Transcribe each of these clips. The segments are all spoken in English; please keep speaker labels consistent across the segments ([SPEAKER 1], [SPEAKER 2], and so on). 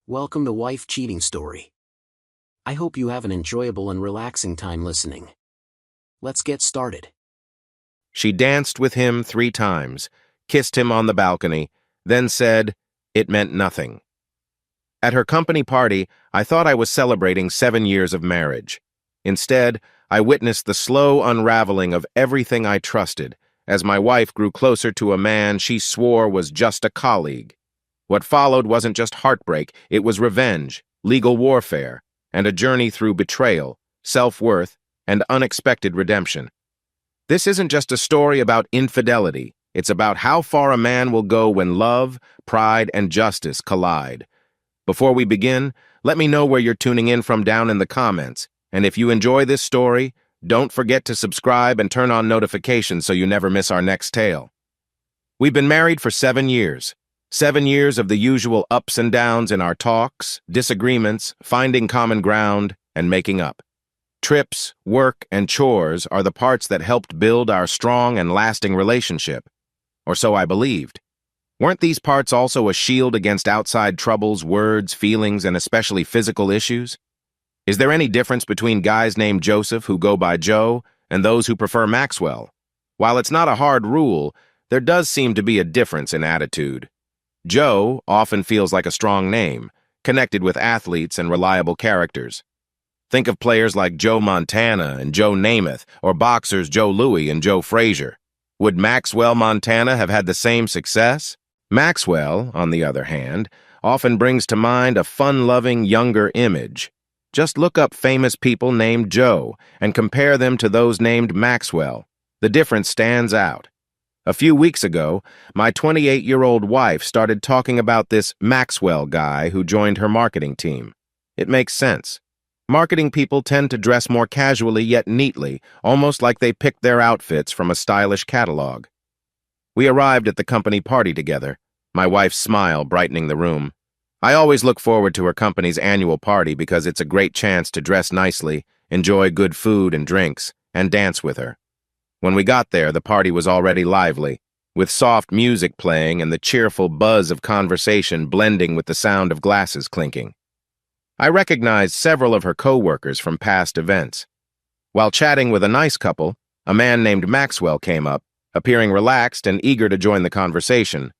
[SPEAKER 1] Welcome to Wife Cheating Story. I hope you have an enjoyable and relaxing time listening. Let's get started.
[SPEAKER 2] She danced with him 3 times, kissed him on the balcony, then said it meant nothing. At her company party, I thought I was celebrating 7 years of marriage. Instead, I witnessed the slow unraveling of everything I trusted as my wife grew closer to a man she swore was just a colleague. What followed wasn't just heartbreak, it was revenge, legal warfare, and a journey through betrayal, self-worth, and unexpected redemption. This isn't just a story about infidelity, it's about how far a man will go when love, pride, and justice collide. Before we begin, let me know where you're tuning in from down in the comments, and if you enjoy this story, don't forget to subscribe and turn on notifications so you never miss our next tale. We've been married for 7 years. 7 years of the usual ups and downs in our talks, disagreements, finding common ground, and making up. Trips, work, and chores are the parts that helped build our strong and lasting relationship. Or so I believed. Weren't these parts also a shield against outside troubles, words, feelings, and especially physical issues? Is there any difference between guys named Joseph who go by Joe and those who prefer Maxwell? While it's not a hard rule, there does seem to be a difference in attitude. Joe often feels like a strong name, connected with athletes and reliable characters. Think of players like Joe Montana and Joe Namath, or boxers Joe Louis and Joe Frazier. Would Maxwell Montana have had the same success? Maxwell, on the other hand, often brings to mind a fun-loving younger image. Just look up famous people named Joe and compare them to those named Maxwell. The difference stands out. A few weeks ago, my 28-year-old wife started talking about this Maxwell guy who joined her marketing team. It makes sense. Marketing people tend to dress more casually yet neatly, almost like they picked their outfits from a stylish catalog. We arrived at the company party together, my wife's smile brightening the room. I always look forward to her company's annual party because it's a great chance to dress nicely, enjoy good food and drinks, and dance with her. When we got there, the party was already lively, with soft music playing and the cheerful buzz of conversation blending with the sound of glasses clinking. I recognized several of her co-workers from past events. While chatting with a nice couple, a man named Maxwell came up, appearing relaxed and eager to join the conversation.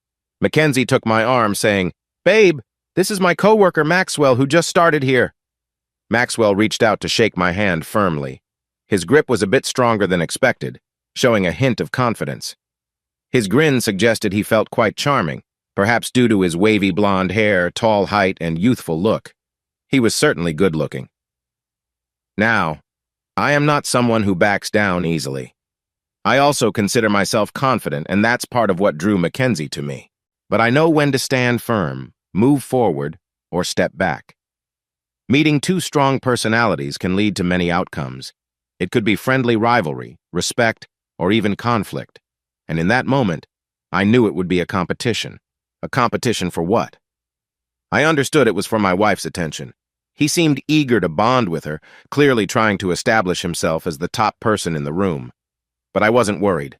[SPEAKER 2] Mackenzie took my arm, saying, "Babe, this is my co-worker Maxwell who just started here." Maxwell reached out to shake my hand firmly. His grip was a bit stronger than expected, showing a hint of confidence. His grin suggested he felt quite charming, perhaps due to his wavy blonde hair, tall height, and youthful look. He was certainly good-looking. Now, I am not someone who backs down easily. I also consider myself confident, and that's part of what drew Mackenzie to me. But I know when to stand firm, move forward, or step back. Meeting 2 strong personalities can lead to many outcomes. It could be friendly rivalry, respect, or even conflict. And in that moment, I knew it would be a competition. A competition for what? I understood it was for my wife's attention. He seemed eager to bond with her, clearly trying to establish himself as the top person in the room. But I wasn't worried.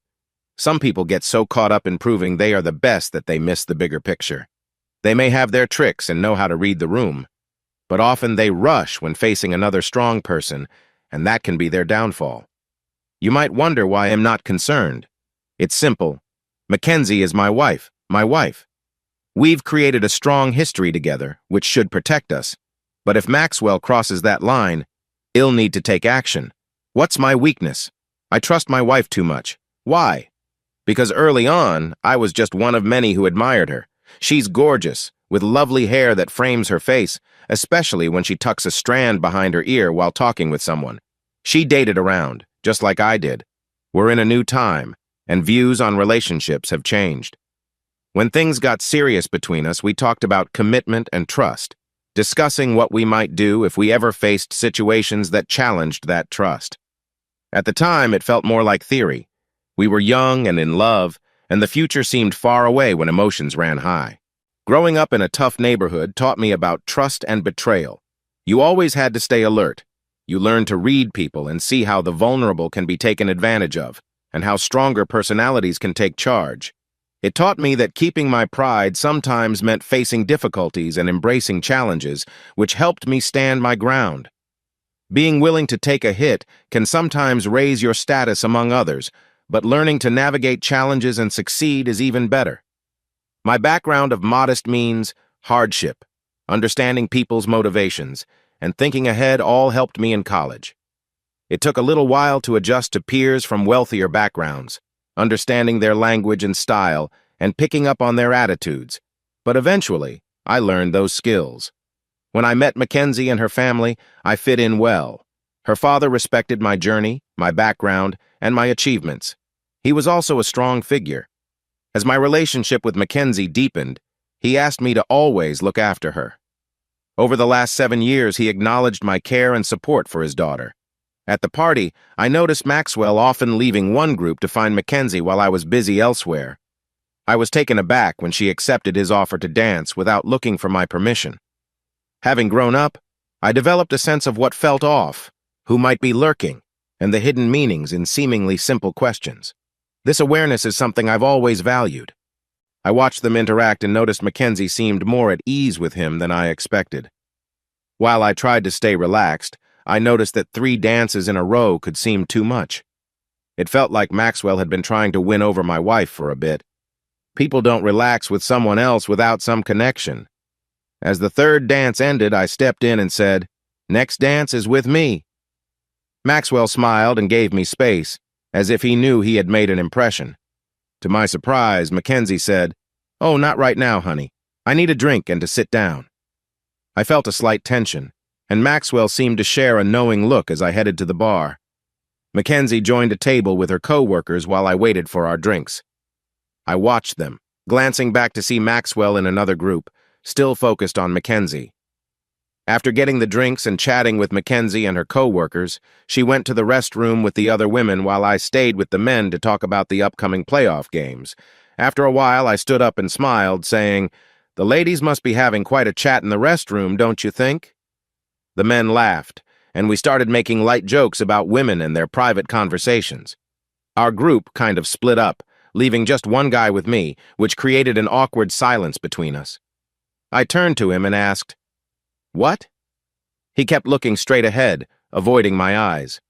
[SPEAKER 2] Some people get so caught up in proving they are the best that they miss the bigger picture. They may have their tricks and know how to read the room, but often they rush when facing another strong person, and that can be their downfall. You might wonder why I'm not concerned. It's simple. Mackenzie is my wife. We've created a strong history together, which should protect us. But if Maxwell crosses that line, he'll need to take action. What's my weakness? I trust my wife too much. Why? Because early on, I was just one of many who admired her. She's gorgeous, with lovely hair that frames her face, especially when she tucks a strand behind her ear while talking with someone. She dated around, just like I did. We're in a new time, and views on relationships have changed. When things got serious between us, we talked about commitment and trust, discussing what we might do if we ever faced situations that challenged that trust. At the time, it felt more like theory. We were young and in love, and the future seemed far away when emotions ran high. Growing up in a tough neighborhood taught me about trust and betrayal. You always had to stay alert. You learned to read people and see how the vulnerable can be taken advantage of, and how stronger personalities can take charge. It taught me that keeping my pride sometimes meant facing difficulties and embracing challenges, which helped me stand my ground. Being willing to take a hit can sometimes raise your status among others, but learning to navigate challenges and succeed is even better. My background of modest means hardship, understanding people's motivations, and thinking ahead all helped me in college. It took a little while to adjust to peers from wealthier backgrounds, understanding their language and style, and picking up on their attitudes, but eventually, I learned those skills. When I met Mackenzie and her family, I fit in well. Her father respected my journey, my background, and my achievements. He was also a strong figure. As my relationship with Mackenzie deepened, he asked me to always look after her. Over the last 7 years, he acknowledged my care and support for his daughter. At the party, I noticed Maxwell often leaving one group to find Mackenzie while I was busy elsewhere. I was taken aback when she accepted his offer to dance without looking for my permission. Having grown up, I developed a sense of what felt off, who might be lurking, and the hidden meanings in seemingly simple questions. This awareness is something I've always valued. I watched them interact and noticed Mackenzie seemed more at ease with him than I expected. While I tried to stay relaxed, I noticed that 3 dances in a row could seem too much. It felt like Maxwell had been trying to win over my wife for a bit. People don't relax with someone else without some connection. As the 3rd dance ended, I stepped in and said, "Next dance is with me." Maxwell smiled and gave me space, as if he knew he had made an impression. To my surprise, Mackenzie said, "Oh, not right now, honey. I need a drink and to sit down." I felt a slight tension, and Maxwell seemed to share a knowing look as I headed to the bar. Mackenzie joined a table with her co-workers while I waited for our drinks. I watched them, glancing back to see Maxwell in another group, still focused on Mackenzie. After getting the drinks and chatting with Mackenzie and her co-workers, she went to the restroom with the other women while I stayed with the men to talk about the upcoming playoff games. After a while, I stood up and smiled, saying, "The ladies must be having quite a chat in the restroom, don't you think?" The men laughed, and we started making light jokes about women and their private conversations. Our group kind of split up, leaving just one guy with me, which created an awkward silence between us. I turned to him and asked, "What?" He kept looking straight ahead, avoiding my eyes.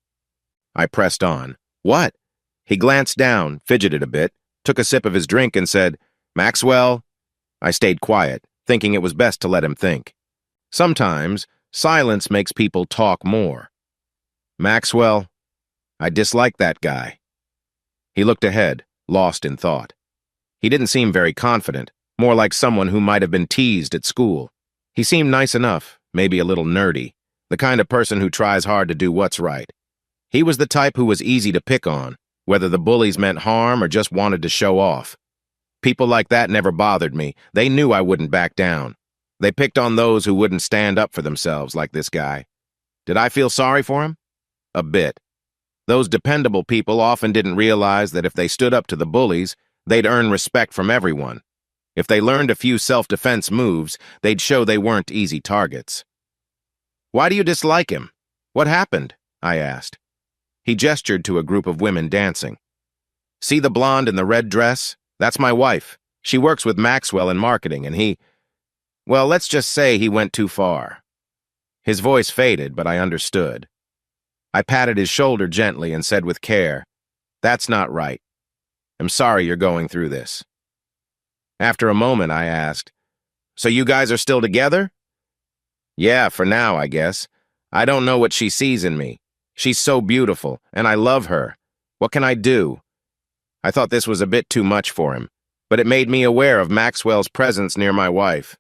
[SPEAKER 2] I pressed on. "What?" He glanced down, fidgeted a bit, took a sip of his drink and said, "Maxwell." I stayed quiet, thinking it was best to let him think. Sometimes, silence makes people talk more. "Maxwell, I dislike that guy." He looked ahead, lost in thought. He didn't seem very confident, more like someone who might have been teased at school. He seemed nice enough, maybe a little nerdy, the kind of person who tries hard to do what's right. He was the type who was easy to pick on, whether the bullies meant harm or just wanted to show off. People like that never bothered me. They knew I wouldn't back down. They picked on those who wouldn't stand up for themselves like this guy. Did I feel sorry for him? A bit. Those dependable people often didn't realize that if they stood up to the bullies, they'd earn respect from everyone. If they learned a few self-defense moves, they'd show they weren't easy targets. "Why do you dislike him? What happened?" I asked. He gestured to a group of women dancing. "See the blonde in the red dress? That's my wife. She works with Maxwell in marketing, and well, let's just say he went too far." His voice faded, but I understood. I patted his shoulder gently and said with care, "That's not right. I'm sorry you're going through this." After a moment, I asked, "So you guys are still together?" "Yeah, for now, I guess. I don't know what she sees in me. She's so beautiful, and I love her. What can I do?" I thought this was a bit too much for him, but it made me aware of Maxwell's presence near my wife.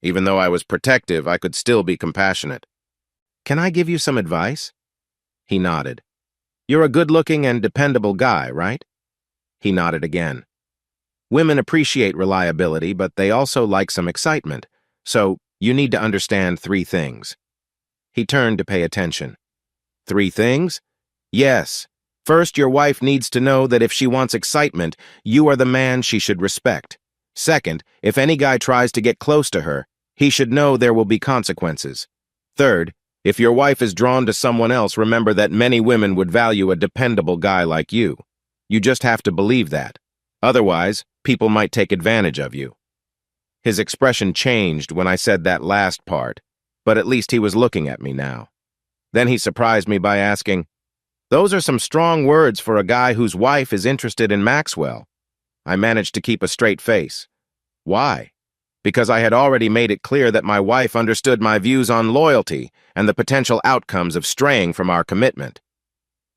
[SPEAKER 2] Even though I was protective, I could still be compassionate. "Can I give you some advice?" He nodded. "You're a good-looking and dependable guy, right?" He nodded again. Women appreciate reliability, but they also like some excitement, so you need to understand 3 things. He turned to pay attention. 3 things? Yes. First, your wife needs to know that if she wants excitement, you are the man she should respect. Second, if any guy tries to get close to her, he should know there will be consequences. Third, if your wife is drawn to someone else, remember that many women would value a dependable guy like you. You just have to believe that. Otherwise, people might take advantage of you. His expression changed when I said that last part, but at least he was looking at me now. Then he surprised me by asking, "Those are some strong words for a guy whose wife is interested in Maxwell." I managed to keep a straight face. Why? Because I had already made it clear that my wife understood my views on loyalty and the potential outcomes of straying from our commitment.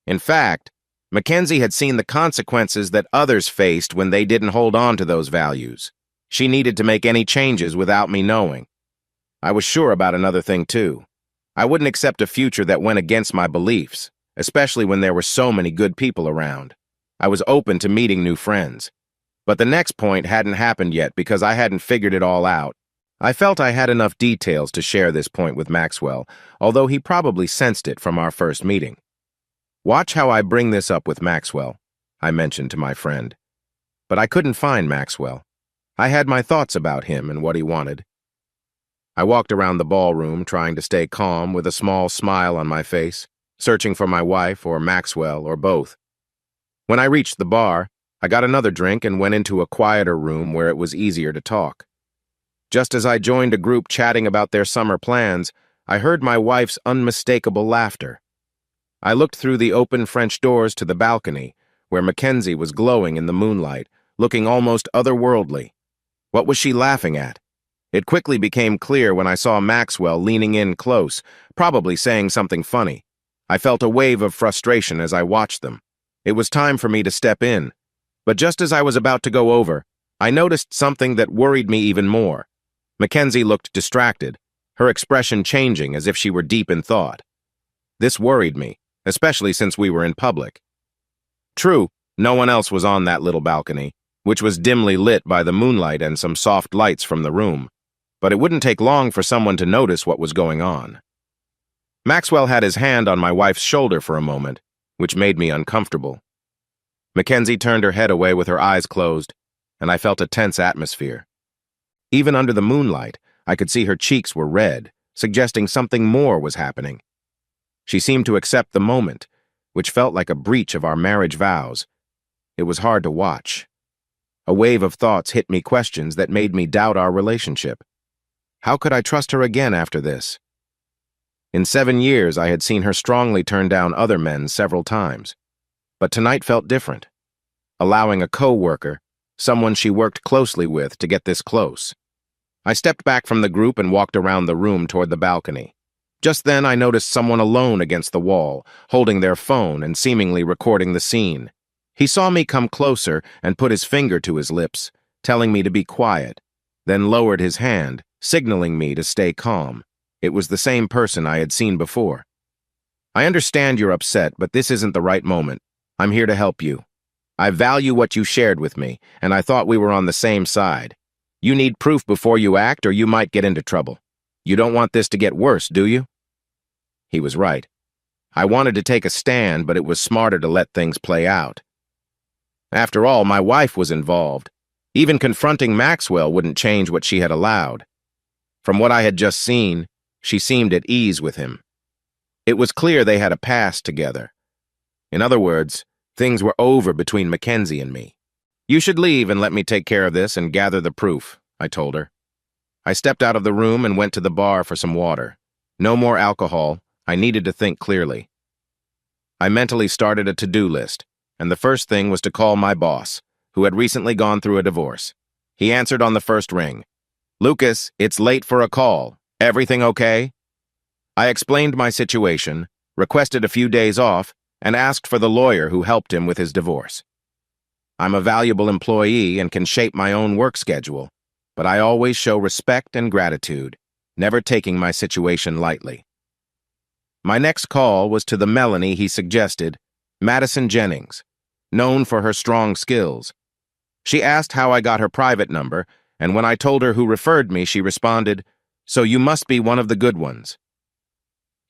[SPEAKER 2] In fact, Mackenzie had seen the consequences that others faced when they didn't hold on to those values. She needed to make any changes without me knowing. I was sure about another thing, too. I wouldn't accept a future that went against my beliefs, especially when there were so many good people around. I was open to meeting new friends. But the next point hadn't happened yet because I hadn't figured it all out. I felt I had enough details to share this point with Maxwell, although he probably sensed it from our first meeting. "Watch how I bring this up with Maxwell," I mentioned to my friend. But I couldn't find Maxwell. I had my thoughts about him and what he wanted. I walked around the ballroom trying to stay calm with a small smile on my face, searching for my wife or Maxwell or both. When I reached the bar, I got another drink and went into a quieter room where it was easier to talk. Just as I joined a group chatting about their summer plans, I heard my wife's unmistakable laughter. I looked through the open French doors to the balcony, where Mackenzie was glowing in the moonlight, looking almost otherworldly. What was she laughing at? It quickly became clear when I saw Maxwell leaning in close, probably saying something funny. I felt a wave of frustration as I watched them. It was time for me to step in. But just as I was about to go over, I noticed something that worried me even more. Mackenzie looked distracted, her expression changing as if she were deep in thought. This worried me, especially since we were in public. True, no one else was on that little balcony, which was dimly lit by the moonlight and some soft lights from the room, but it wouldn't take long for someone to notice what was going on. Maxwell had his hand on my wife's shoulder for a moment, which made me uncomfortable. Mackenzie turned her head away with her eyes closed, and I felt a tense atmosphere. Even under the moonlight, I could see her cheeks were red, suggesting something more was happening. She seemed to accept the moment, which felt like a breach of our marriage vows. It was hard to watch. A wave of thoughts hit me, questions that made me doubt our relationship. How could I trust her again after this? In 7 years, I had seen her strongly turn down other men several times. But tonight felt different. Allowing a co-worker, someone she worked closely with, to get this close. I stepped back from the group and walked around the room toward the balcony. Just then, I noticed someone alone against the wall, holding their phone and seemingly recording the scene. He saw me come closer and put his finger to his lips, telling me to be quiet, then lowered his hand, signaling me to stay calm. It was the same person I had seen before. "I understand you're upset, but this isn't the right moment. I'm here to help you. I value what you shared with me, and I thought we were on the same side. You need proof before you act, or you might get into trouble. You don't want this to get worse, do you?" He was right. I wanted to take a stand, but it was smarter to let things play out. After all, my wife was involved. Even confronting Maxwell wouldn't change what she had allowed. From what I had just seen, she seemed at ease with him. It was clear they had a past together. In other words, things were over between Mackenzie and me. "You should leave and let me take care of this and gather the proof," I told her. I stepped out of the room and went to the bar for some water. No more alcohol. I needed to think clearly. I mentally started a to-do list, and the first thing was to call my boss, who had recently gone through a divorce. He answered on the first ring. "Lucas, it's late for a call. Everything okay?" I explained my situation, requested a few days off, and asked for the lawyer who helped him with his divorce. I'm a valuable employee and can shape my own work schedule, but I always show respect and gratitude, never taking my situation lightly. My next call was to the Melanie he suggested, Madison Jennings, known for her strong skills. She asked how I got her private number, and when I told her who referred me, she responded, "So you must be one of the good ones."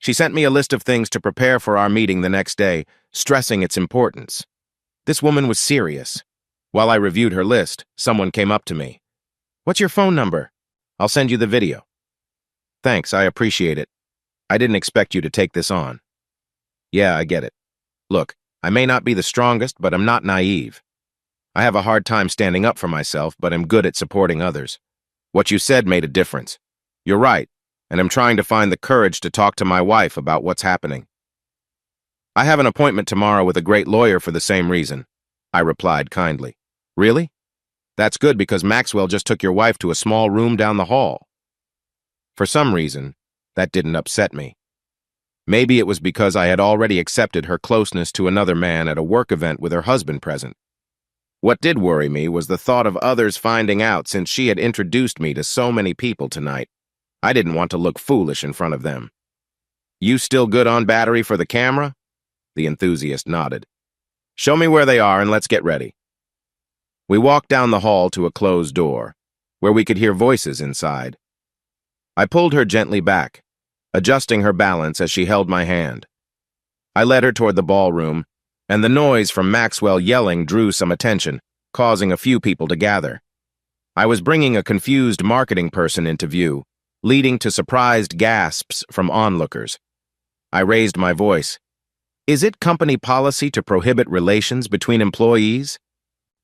[SPEAKER 2] She sent me a list of things to prepare for our meeting the next day, stressing its importance. This woman was serious. While I reviewed her list, someone came up to me. "What's your phone number? I'll send you the video." "Thanks, I appreciate it. I didn't expect you to take this on." "Yeah, I get it. Look, I may not be the strongest, but I'm not naive. I have a hard time standing up for myself, but am good at supporting others. What you said made a difference. You're right, and I'm trying to find the courage to talk to my wife about what's happening. I have an appointment tomorrow with a great lawyer for the same reason, I replied kindly. Really? That's good because Maxwell just took your wife to a small room down the hall. For some reason, that didn't upset me. Maybe it was because I had already accepted her closeness to another man at a work event with her husband present. What did worry me was the thought of others finding out since she had introduced me to so many people tonight. I didn't want to look foolish in front of them. You still good on battery for the camera? The enthusiast nodded. Show me where they are and let's get ready. We walked down the hall to a closed door, where we could hear voices inside. I pulled her gently back, adjusting her balance as she held my hand. I led her toward the ballroom, and the noise from Maxwell yelling drew some attention, causing a few people to gather. I was bringing a confused marketing person into view, leading to surprised gasps from onlookers. I raised my voice. Is it company policy to prohibit relations between employees?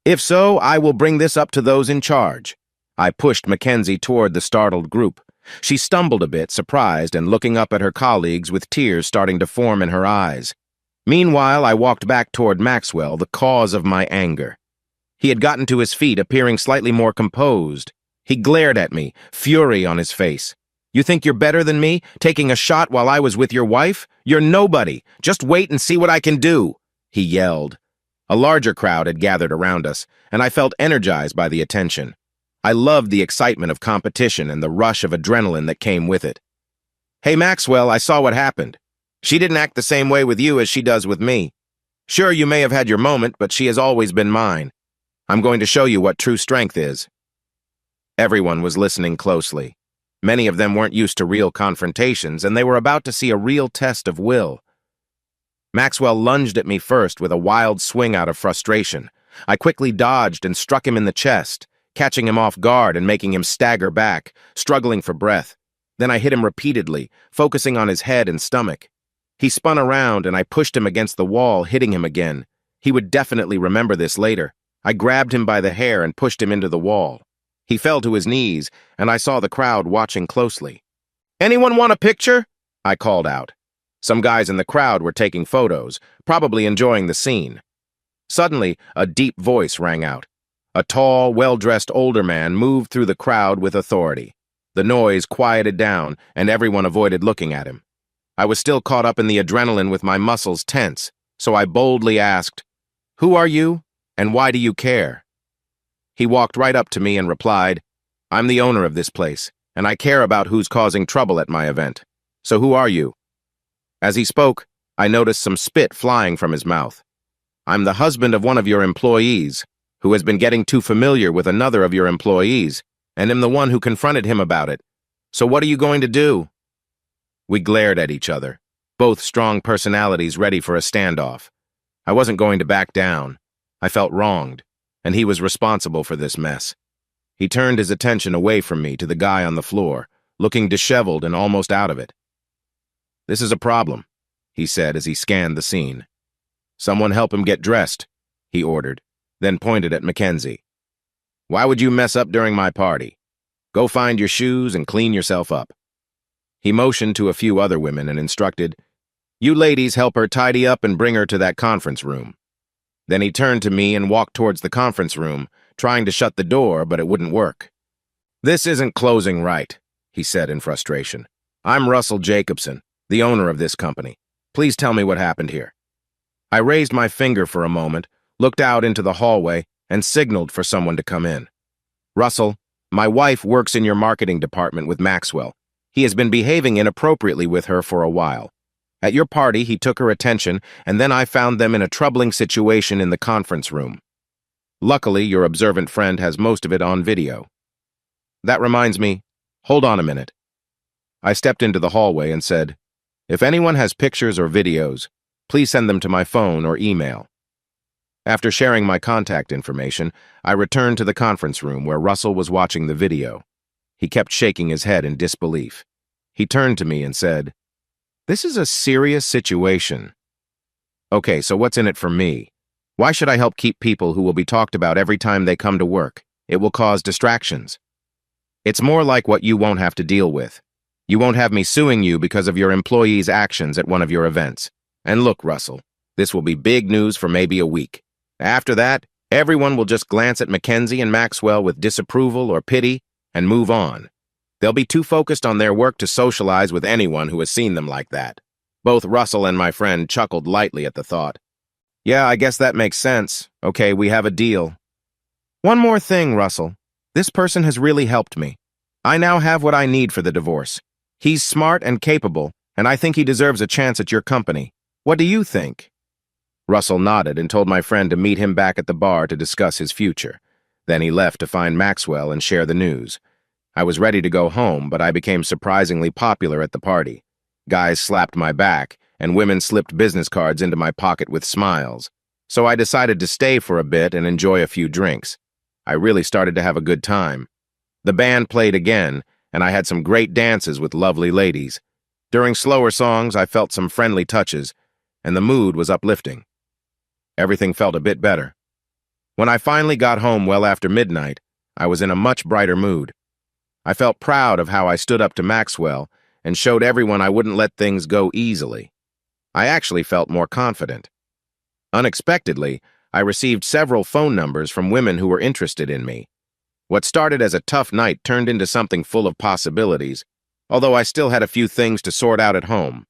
[SPEAKER 2] If so, I will bring this up to those in charge. I pushed Mackenzie toward the startled group. She stumbled a bit, surprised, and looking up at her colleagues with tears starting to form in her eyes. Meanwhile, I walked back toward Maxwell, the cause of my anger. He had gotten to his feet, appearing slightly more composed. He glared at me, fury on his face. You think you're better than me, taking a shot while I was with your wife? You're nobody. Just wait and see what I can do, he yelled. A larger crowd had gathered around us, and I felt energized by the attention. I loved the excitement of competition and the rush of adrenaline that came with it. Hey, Maxwell, I saw what happened. She didn't act the same way with you as she does with me. Sure, you may have had your moment, but she has always been mine. I'm going to show you what true strength is. Everyone was listening closely. Many of them weren't used to real confrontations, and they were about to see a real test of will. Maxwell lunged at me first with a wild swing out of frustration. I quickly dodged and struck him in the chest, catching him off guard and making him stagger back, struggling for breath. Then I hit him repeatedly, focusing on his head and stomach. He spun around and I pushed him against the wall, hitting him again. He would definitely remember this later. I grabbed him by the hair and pushed him into the wall. He fell to his knees, and I saw the crowd watching closely. Anyone want a picture? I called out. Some guys in the crowd were taking photos, probably enjoying the scene. Suddenly, a deep voice rang out. A tall, well-dressed older man moved through the crowd with authority. The noise quieted down, and everyone avoided looking at him. I was still caught up in the adrenaline with my muscles tense, so I boldly asked, "Who are you, and why do you care?" He walked right up to me and replied, "I'm the owner of this place, and I care about who's causing trouble at my event. So who are you?" As he spoke, I noticed some spit flying from his mouth. "I'm the husband of one of your employees, who has been getting too familiar with another of your employees, and am the one who confronted him about it. So what are you going to do?" We glared at each other, both strong personalities ready for a standoff. I wasn't going to back down. I felt wronged, and he was responsible for this mess. He turned his attention away from me to the guy on the floor, looking disheveled and almost out of it. "This is a problem," he said as he scanned the scene. "Someone help him get dressed," he ordered, then pointed at Mackenzie. "Why would you mess up during my party? Go find your shoes and clean yourself up." He motioned to a few other women and instructed, "You ladies help her tidy up and bring her to that conference room." Then he turned to me and walked towards the conference room, trying to shut the door, but it wouldn't work. "This isn't closing right," he said in frustration. "I'm Russell Jacobson, the owner of this company. Please tell me what happened here." I raised my finger for a moment, looked out into the hallway, and signaled for someone to come in. "Russell, my wife works in your marketing department with Maxwell. He has been behaving inappropriately with her for a while. At your party, he took her attention, and then I found them in a troubling situation in the conference room. Luckily, your observant friend has most of it on video. That reminds me, hold on a minute." I stepped into the hallway and said, "If anyone has pictures or videos, please send them to my phone or email." After sharing my contact information, I returned to the conference room where Russell was watching the video. He kept shaking his head in disbelief. He turned to me and said, "This is a serious situation." "Okay, so what's in it for me? Why should I help keep people who will be talked about every time they come to work? It will cause distractions. It's more like what you won't have to deal with. You won't have me suing you because of your employees' actions at one of your events. And look, Russell, this will be big news for maybe a week. After that, everyone will just glance at Mackenzie and Maxwell with disapproval or pity and move on. They'll be too focused on their work to socialize with anyone who has seen them like that. Both Russell and my friend chuckled lightly at the thought. Yeah, I guess that makes sense. Okay, we have a deal. One more thing, Russell. This person has really helped me. I now have what I need for the divorce. He's smart and capable, and I think he deserves a chance at your company. What do you think? Russell nodded and told my friend to meet him back at the bar to discuss his future. Then he left to find Maxwell and share the news. I was ready to go home, but I became surprisingly popular at the party. Guys slapped my back, and women slipped business cards into my pocket with smiles. So I decided to stay for a bit and enjoy a few drinks. I really started to have a good time. The band played again, and I had some great dances with lovely ladies. During slower songs, I felt some friendly touches, and the mood was uplifting. Everything felt a bit better. When I finally got home well after midnight, I was in a much brighter mood. I felt proud of how I stood up to Maxwell and showed everyone I wouldn't let things go easily. I actually felt more confident. Unexpectedly, I received several phone numbers from women who were interested in me. What started as a tough night turned into something full of possibilities, although I still had a few things to sort out at home.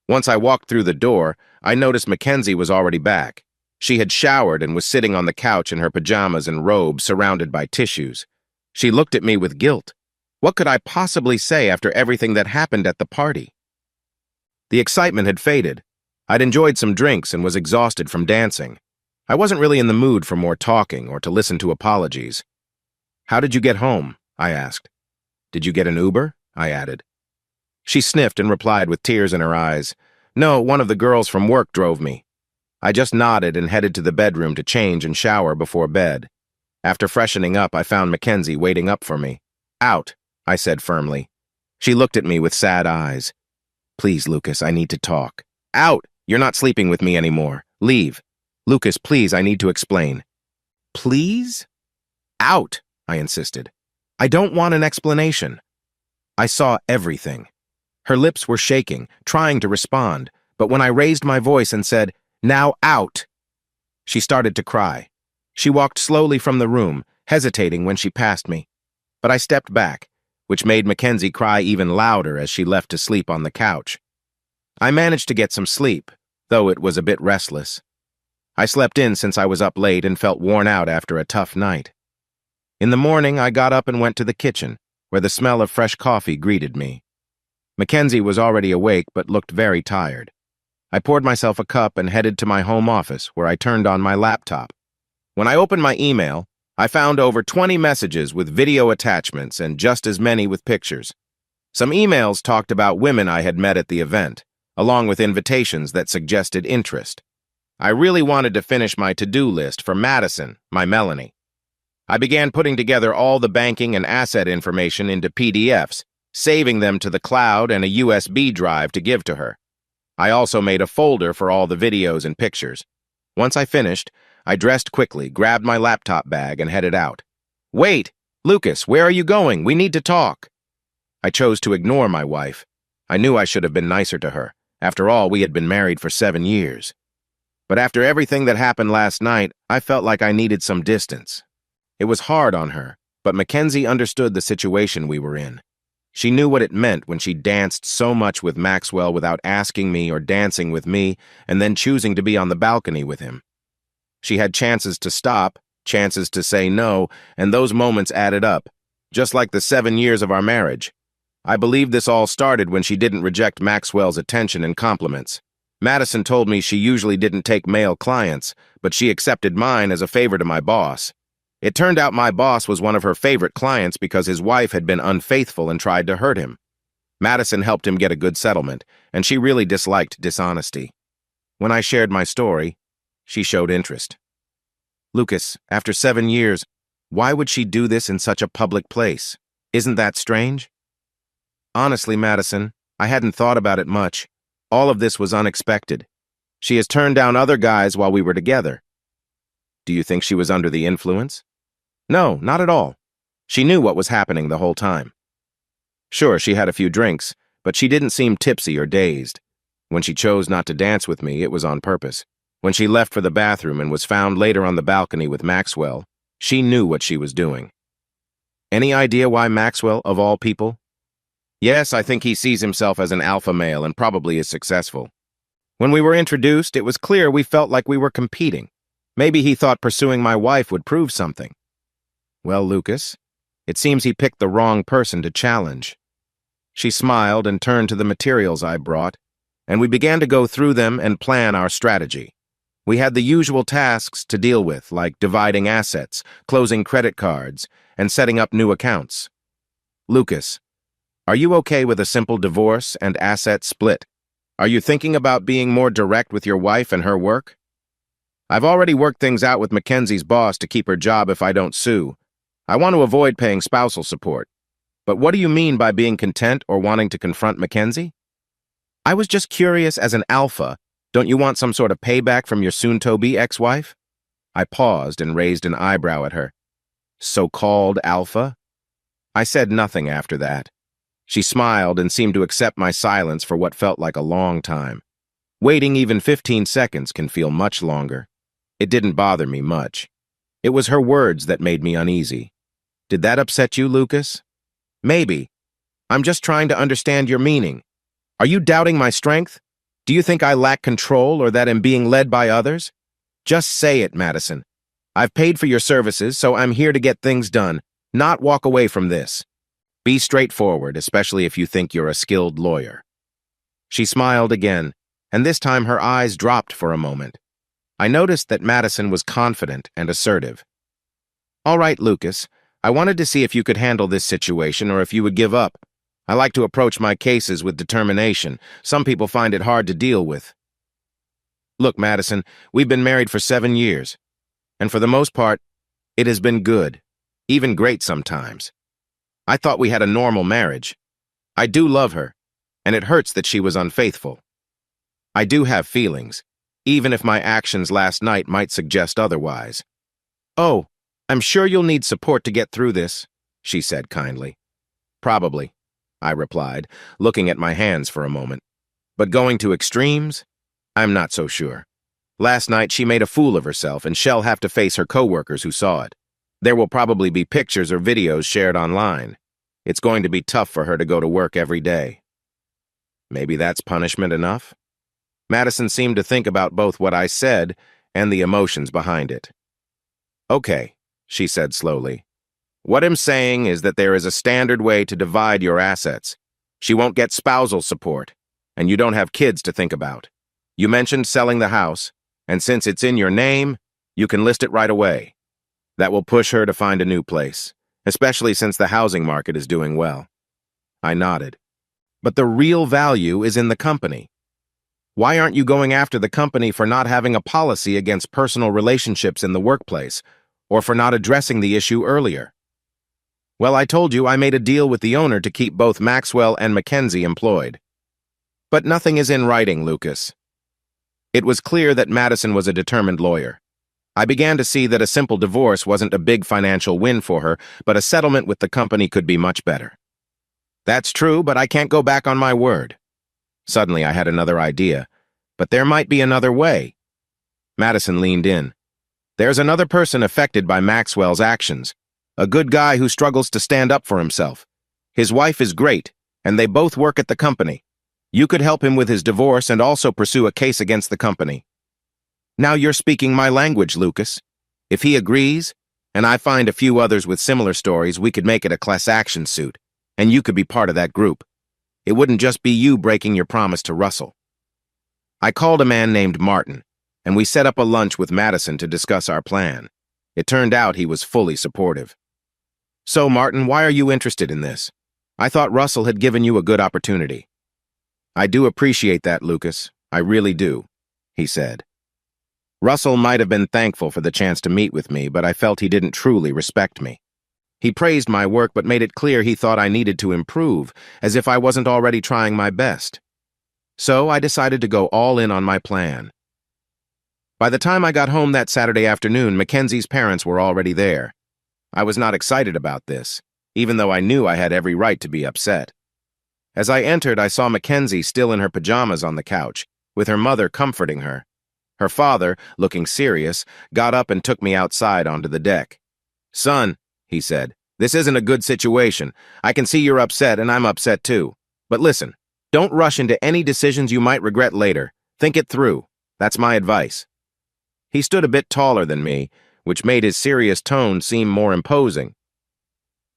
[SPEAKER 2] Once I walked through the door, I noticed Mackenzie was already back. She had showered and was sitting on the couch in her pajamas and robe surrounded by tissues. She looked at me with guilt. What could I possibly say after everything that happened at the party? The excitement had faded. I'd enjoyed some drinks and was exhausted from dancing. I wasn't really in the mood for more talking or to listen to apologies. How did you get home? I asked. Did you get an Uber? I added. She sniffed and replied with tears in her eyes. No, one of the girls from work drove me. I just nodded and headed to the bedroom to change and shower before bed. After freshening up, I found Mackenzie waiting up for me. Out, I said firmly. She looked at me with sad eyes. Please, Lucas, I need to talk. Out! You're not sleeping with me anymore. Leave. Lucas, please, I need to explain. Please? Out, I insisted. I don't want an explanation. I saw everything. Her lips were shaking, trying to respond, but when I raised my voice and said, Now out, she started to cry. She walked slowly from the room, hesitating when she passed me. But I stepped back, which made Mackenzie cry even louder as she left to sleep on the couch. I managed to get some sleep, though it was a bit restless. I slept in since I was up late and felt worn out after a tough night. In the morning, I got up and went to the kitchen, where the smell of fresh coffee greeted me. Mackenzie was already awake but looked very tired. I poured myself a cup and headed to my home office, where I turned on my laptop. When I opened my email, I found over 20 messages with video attachments and just as many with pictures. Some emails talked about women I had met at the event, along with invitations that suggested interest. I really wanted to finish my to-do list for Madison, my Melanie. I began putting together all the banking and asset information into PDFs, saving them to the cloud and a USB drive to give to her. I also made a folder for all the videos and pictures. Once I finished, I dressed quickly, grabbed my laptop bag, and headed out. Wait! Lucas, where are you going? We need to talk. I chose to ignore my wife. I knew I should have been nicer to her. After all, we had been married for 7 years. But after everything that happened last night, I felt like I needed some distance. It was hard on her, but Mackenzie understood the situation we were in. She knew what it meant when she danced so much with Maxwell without asking me or dancing with me, and then choosing to be on the balcony with him. She had chances to stop, chances to say no, and those moments added up, just like the 7 years of our marriage. I believe this all started when she didn't reject Maxwell's attention and compliments. Madison told me she usually didn't take male clients, but she accepted mine as a favor to my boss. It turned out my boss was one of her favorite clients because his wife had been unfaithful and tried to hurt him. Madison helped him get a good settlement, and she really disliked dishonesty. When I shared my story, she showed interest. Lucas, after 7 years, why would she do this in such a public place? Isn't that strange? Honestly, Madison, I hadn't thought about it much. All of this was unexpected. She has turned down other guys while we were together. Do you think she was under the influence? No, not at all. She knew what was happening the whole time. Sure, she had a few drinks, but she didn't seem tipsy or dazed. When she chose not to dance with me, it was on purpose. When she left for the bathroom and was found later on the balcony with Maxwell, she knew what she was doing. Any idea why Maxwell, of all people? Yes, I think he sees himself as an alpha male and probably is successful. When we were introduced, it was clear we felt like we were competing. Maybe he thought pursuing my wife would prove something. Well, Lucas, it seems he picked the wrong person to challenge. She smiled and turned to the materials I brought, and we began to go through them and plan our strategy. We had the usual tasks to deal with, like dividing assets, closing credit cards, and setting up new accounts. Lucas, are you okay with a simple divorce and asset split? Are you thinking about being more direct with your wife and her work? I've already worked things out with Mackenzie's boss to keep her job if I don't sue. I want to avoid paying spousal support. But what do you mean by being content or wanting to confront Mackenzie? I was just curious as an alpha. Don't you want some sort of payback from your soon-to-be ex-wife? I paused and raised an eyebrow at her. So-called alpha? I said nothing after that. She smiled and seemed to accept my silence for what felt like a long time. Waiting even 15 seconds can feel much longer. It didn't bother me much. It was her words that made me uneasy. Did that upset you, Lucas? Maybe. I'm just trying to understand your meaning. Are you doubting my strength? Do you think I lack control or that I'm being led by others? Just say it, Madison. I've paid for your services, so I'm here to get things done, not walk away from this. Be straightforward, especially if you think you're a skilled lawyer. She smiled again, and this time her eyes dropped for a moment. I noticed that Madison was confident and assertive. All right, Lucas, I wanted to see if you could handle this situation or if you would give up. I like to approach my cases with determination. Some people find it hard to deal with. Look, Madison, we've been married for 7 years, and for the most part, it has been good, even great sometimes. I thought we had a normal marriage. I do love her, and it hurts that she was unfaithful. I do have feelings, even if my actions last night might suggest otherwise. Oh, I'm sure you'll need support to get through this, she said kindly. Probably, I replied, looking at my hands for a moment. But going to extremes? I'm not so sure. Last night she made a fool of herself and she'll have to face her coworkers who saw it. There will probably be pictures or videos shared online. It's going to be tough for her to go to work every day. Maybe that's punishment enough? Madison seemed to think about both what I said and the emotions behind it. Okay, she said slowly. What I'm saying is that there is a standard way to divide your assets. She won't get spousal support, and you don't have kids to think about. You mentioned selling the house, and since it's in your name, you can list it right away. That will push her to find a new place, especially since the housing market is doing well. I nodded. But the real value is in the company. Why aren't you going after the company for not having a policy against personal relationships in the workplace, or for not addressing the issue earlier? Well, I told you I made a deal with the owner to keep both Maxwell and Mackenzie employed. But nothing is in writing, Lucas. It was clear that Madison was a determined lawyer. I began to see that a simple divorce wasn't a big financial win for her, but a settlement with the company could be much better. That's true, but I can't go back on my word. Suddenly I had another idea, but there might be another way. Madison leaned in. There's another person affected by Maxwell's actions, a good guy who struggles to stand up for himself. His wife is great, and they both work at the company. You could help him with his divorce and also pursue a case against the company. Now you're speaking my language, Lucas. If he agrees, and I find a few others with similar stories, we could make it a class action suit, and you could be part of that group. It wouldn't just be you breaking your promise to Russell. I called a man named Martin, and we set up a lunch with Madison to discuss our plan. It turned out he was fully supportive. So, Martin, why are you interested in this? I thought Russell had given you a good opportunity. I do appreciate that, Lucas. I really do, he said. Russell might have been thankful for the chance to meet with me, but I felt he didn't truly respect me. He praised my work but made it clear he thought I needed to improve, as if I wasn't already trying my best. So I decided to go all in on my plan. By the time I got home that Saturday afternoon, Mackenzie's parents were already there. I was not excited about this, even though I knew I had every right to be upset. As I entered, I saw Mackenzie still in her pajamas on the couch, with her mother comforting her. Her father, looking serious, got up and took me outside onto the deck. "Son," he said, "this isn't a good situation. I can see you're upset, and I'm upset too. But listen, don't rush into any decisions you might regret later. Think it through. That's my advice." He stood a bit taller than me, which made his serious tone seem more imposing.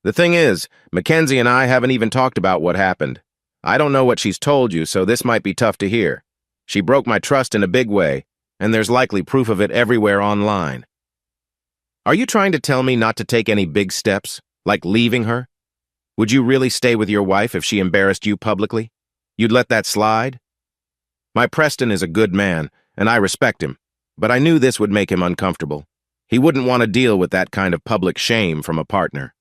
[SPEAKER 2] "The thing is, Mackenzie and I haven't even talked about what happened. I don't know what she's told you, so this might be tough to hear. She broke my trust in a big way, and there's likely proof of it everywhere online." "Are you trying to tell me not to take any big steps, like leaving her? Would you really stay with your wife if she embarrassed you publicly? You'd let that slide?" My Preston is a good man, and I respect him, but I knew this would make him uncomfortable. He wouldn't want to deal with that kind of public shame from a partner.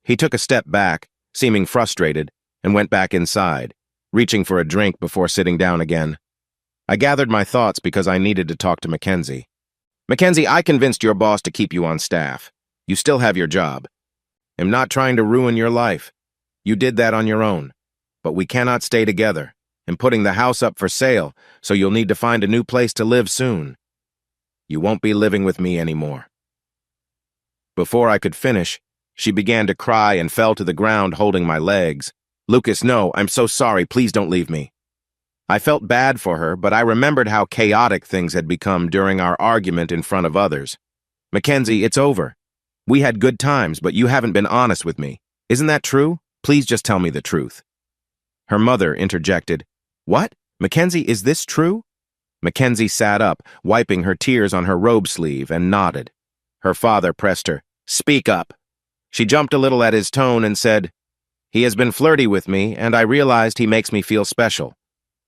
[SPEAKER 2] He took a step back, seeming frustrated, and went back inside, reaching for a drink before sitting down again. I gathered my thoughts because I needed to talk to Mackenzie. "Mackenzie, I convinced your boss to keep you on staff. You still have your job. I'm not trying to ruin your life. You did that on your own. But we cannot stay together. I'm putting the house up for sale, so you'll need to find a new place to live soon. You won't be living with me anymore." Before I could finish, she began to cry and fell to the ground holding my legs. "Lucas, no, I'm so sorry. Please don't leave me." I felt bad for her, but I remembered how chaotic things had become during our argument in front of others. "Mackenzie, it's over. We had good times, but you haven't been honest with me. Isn't that true? Please just tell me the truth." Her mother interjected, "What? Mackenzie, is this true?" Mackenzie sat up, wiping her tears on her robe sleeve, and nodded. Her father pressed her. "Speak up." She jumped a little at his tone and said, "He has been flirty with me, and I realized he makes me feel special.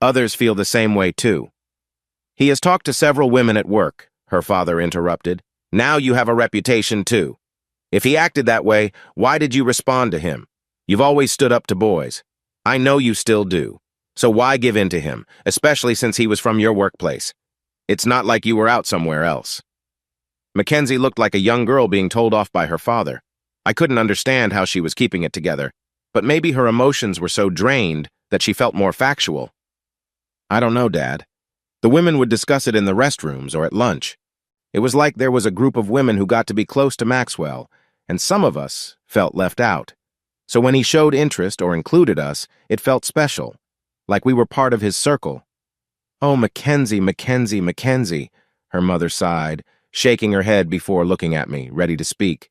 [SPEAKER 2] Others feel the same way too." "He has talked to several women at work," her father interrupted. "Now you have a reputation too. If he acted that way, why did you respond to him? You've always stood up to boys. I know you still do. So why give in to him, especially since he was from your workplace? It's not like you were out somewhere else." Mackenzie looked like a young girl being told off by her father. I couldn't understand how she was keeping it together, but maybe her emotions were so drained that she felt more factual. "I don't know, Dad. The women would discuss it in the restrooms or at lunch. It was like there was a group of women who got to be close to Maxwell, and some of us felt left out. So when he showed interest or included us, it felt special, like we were part of his circle." "Oh, Mackenzie, Mackenzie, Mackenzie," her mother sighed, shaking her head before looking at me, ready to speak.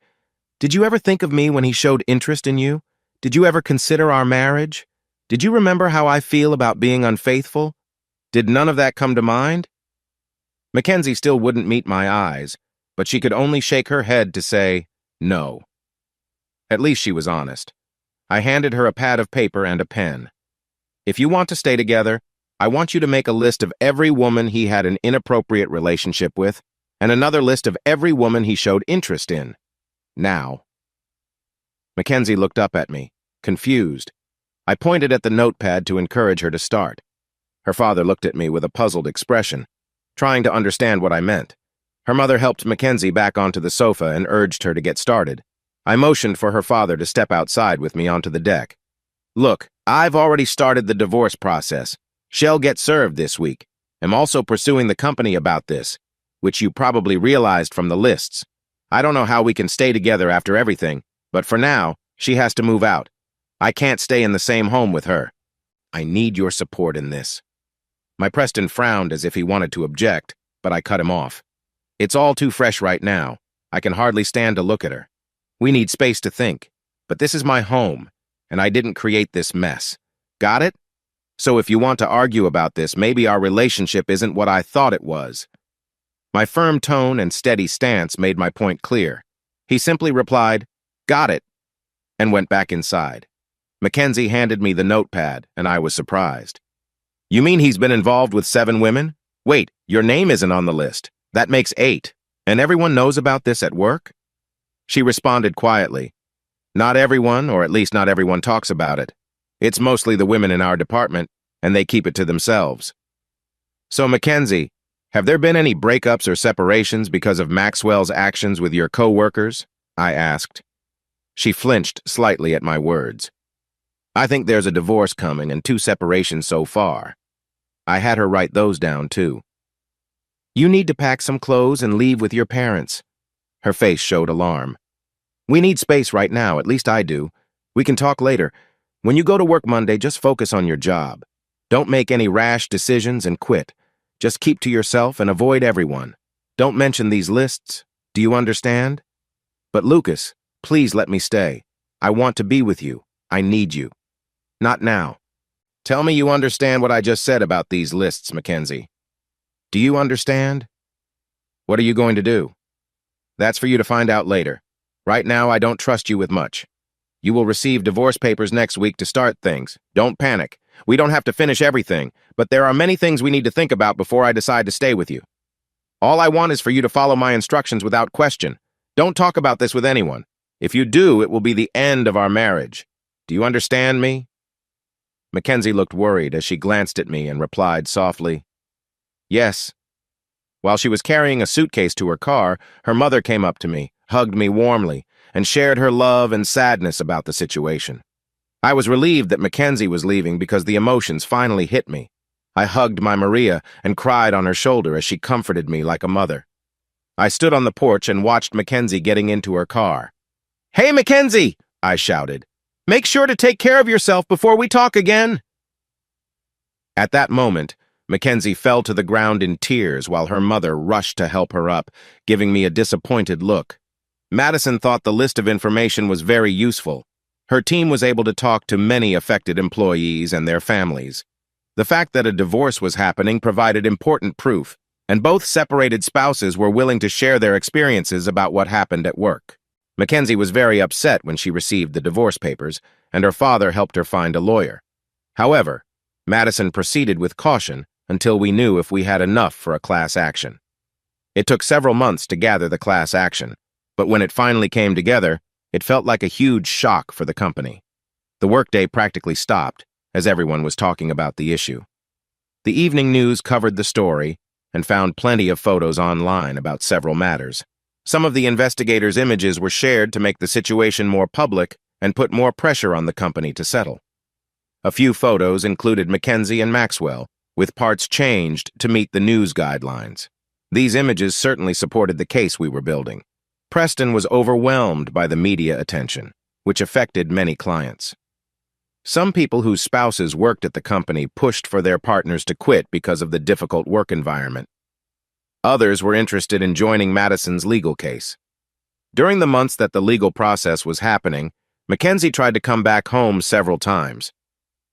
[SPEAKER 2] "Did you ever think of me when he showed interest in you? Did you ever consider our marriage? Did you remember how I feel about being unfaithful? Did none of that come to mind?" Mackenzie still wouldn't meet my eyes, but she could only shake her head to say, no. At least she was honest. I handed her a pad of paper and a pen. "If you want to stay together, I want you to make a list of every woman he had an inappropriate relationship with, and another list of every woman he showed interest in. Now." Mackenzie looked up at me, confused. I pointed at the notepad to encourage her to start. Her father looked at me with a puzzled expression, trying to understand what I meant. Her mother helped Mackenzie back onto the sofa and urged her to get started. I motioned for her father to step outside with me onto the deck. "Look, I've already started the divorce process. She'll get served this week. I'm also pursuing the company about this, which you probably realized from the lists. I don't know how we can stay together after everything, but for now, she has to move out. I can't stay in the same home with her. I need your support in this." My Preston frowned as if he wanted to object, but I cut him off. "It's all too fresh right now. I can hardly stand to look at her. We need space to think, but this is my home, and I didn't create this mess. Got it? So if you want to argue about this, maybe our relationship isn't what I thought it was." My firm tone and steady stance made my point clear. He simply replied, "Got it," and went back inside. Mackenzie handed me the notepad, and I was surprised. "You mean he's been involved with 7 women? Wait, your name isn't on the list. That makes 8. And everyone knows about this at work?" She responded quietly. "Not everyone, or at least not everyone talks about it. It's mostly the women in our department, and they keep it to themselves." "So, Mackenzie, Have there been any breakups or separations because of Maxwell's actions with your co-workers? I asked. She flinched slightly at my words. I think there's a divorce coming and 2 separations so far. I had her write those down, too. You need to pack some clothes and leave with your parents. Her face showed alarm. We need space right now, at least I do. We can talk later. When you go to work Monday, just focus on your job. Don't make any rash decisions and quit. Just keep to yourself and avoid everyone. Don't mention these lists. Do you understand? But Lucas, please let me stay. I want to be with you. I need you. Not now. Tell me you understand what I just said about these lists, Mackenzie. Do you understand? What are you going to do? That's for you to find out later. Right now, I don't trust you with much. You will receive divorce papers next week to start things. Don't panic. We don't have to finish everything, but there are many things we need to think about before I decide to stay with you. All I want is for you to follow my instructions without question. Don't talk about this with anyone. If you do, it will be the end of our marriage. Do you understand me? Mackenzie looked worried as she glanced at me and replied softly, Yes. While she was carrying a suitcase to her car, her mother came up to me, hugged me warmly, and shared her love and sadness about the situation. I was relieved that Mackenzie was leaving because the emotions finally hit me. I hugged my Maria and cried on her shoulder as she comforted me like a mother. I stood on the porch and watched Mackenzie getting into her car. Hey, Mackenzie! I shouted. Make sure to take care of yourself before we talk again. At that moment, Mackenzie fell to the ground in tears while her mother rushed to help her up, giving me a disappointed look. Madison thought the list of information was very useful. Her team was able to talk to many affected employees and their families. The fact that a divorce was happening provided important proof, and both separated spouses were willing to share their experiences about what happened at work. Mackenzie was very upset when she received the divorce papers, and her father helped her find a lawyer. However, Madison proceeded with caution until we knew if we had enough for a class action. It took several months to gather the class action, but when it finally came together, it felt like a huge shock for the company. The workday practically stopped, as everyone was talking about the issue. The evening news covered the story and found plenty of photos online about several matters. Some of the investigators' images were shared to make the situation more public and put more pressure on the company to settle. A few photos included Mackenzie and Maxwell, with parts changed to meet the news guidelines. These images certainly supported the case we were building. Preston was overwhelmed by the media attention, which affected many clients. Some people whose spouses worked at the company pushed for their partners to quit because of the difficult work environment. Others were interested in joining Madison's legal case. During the months that the legal process was happening, Mackenzie tried to come back home several times.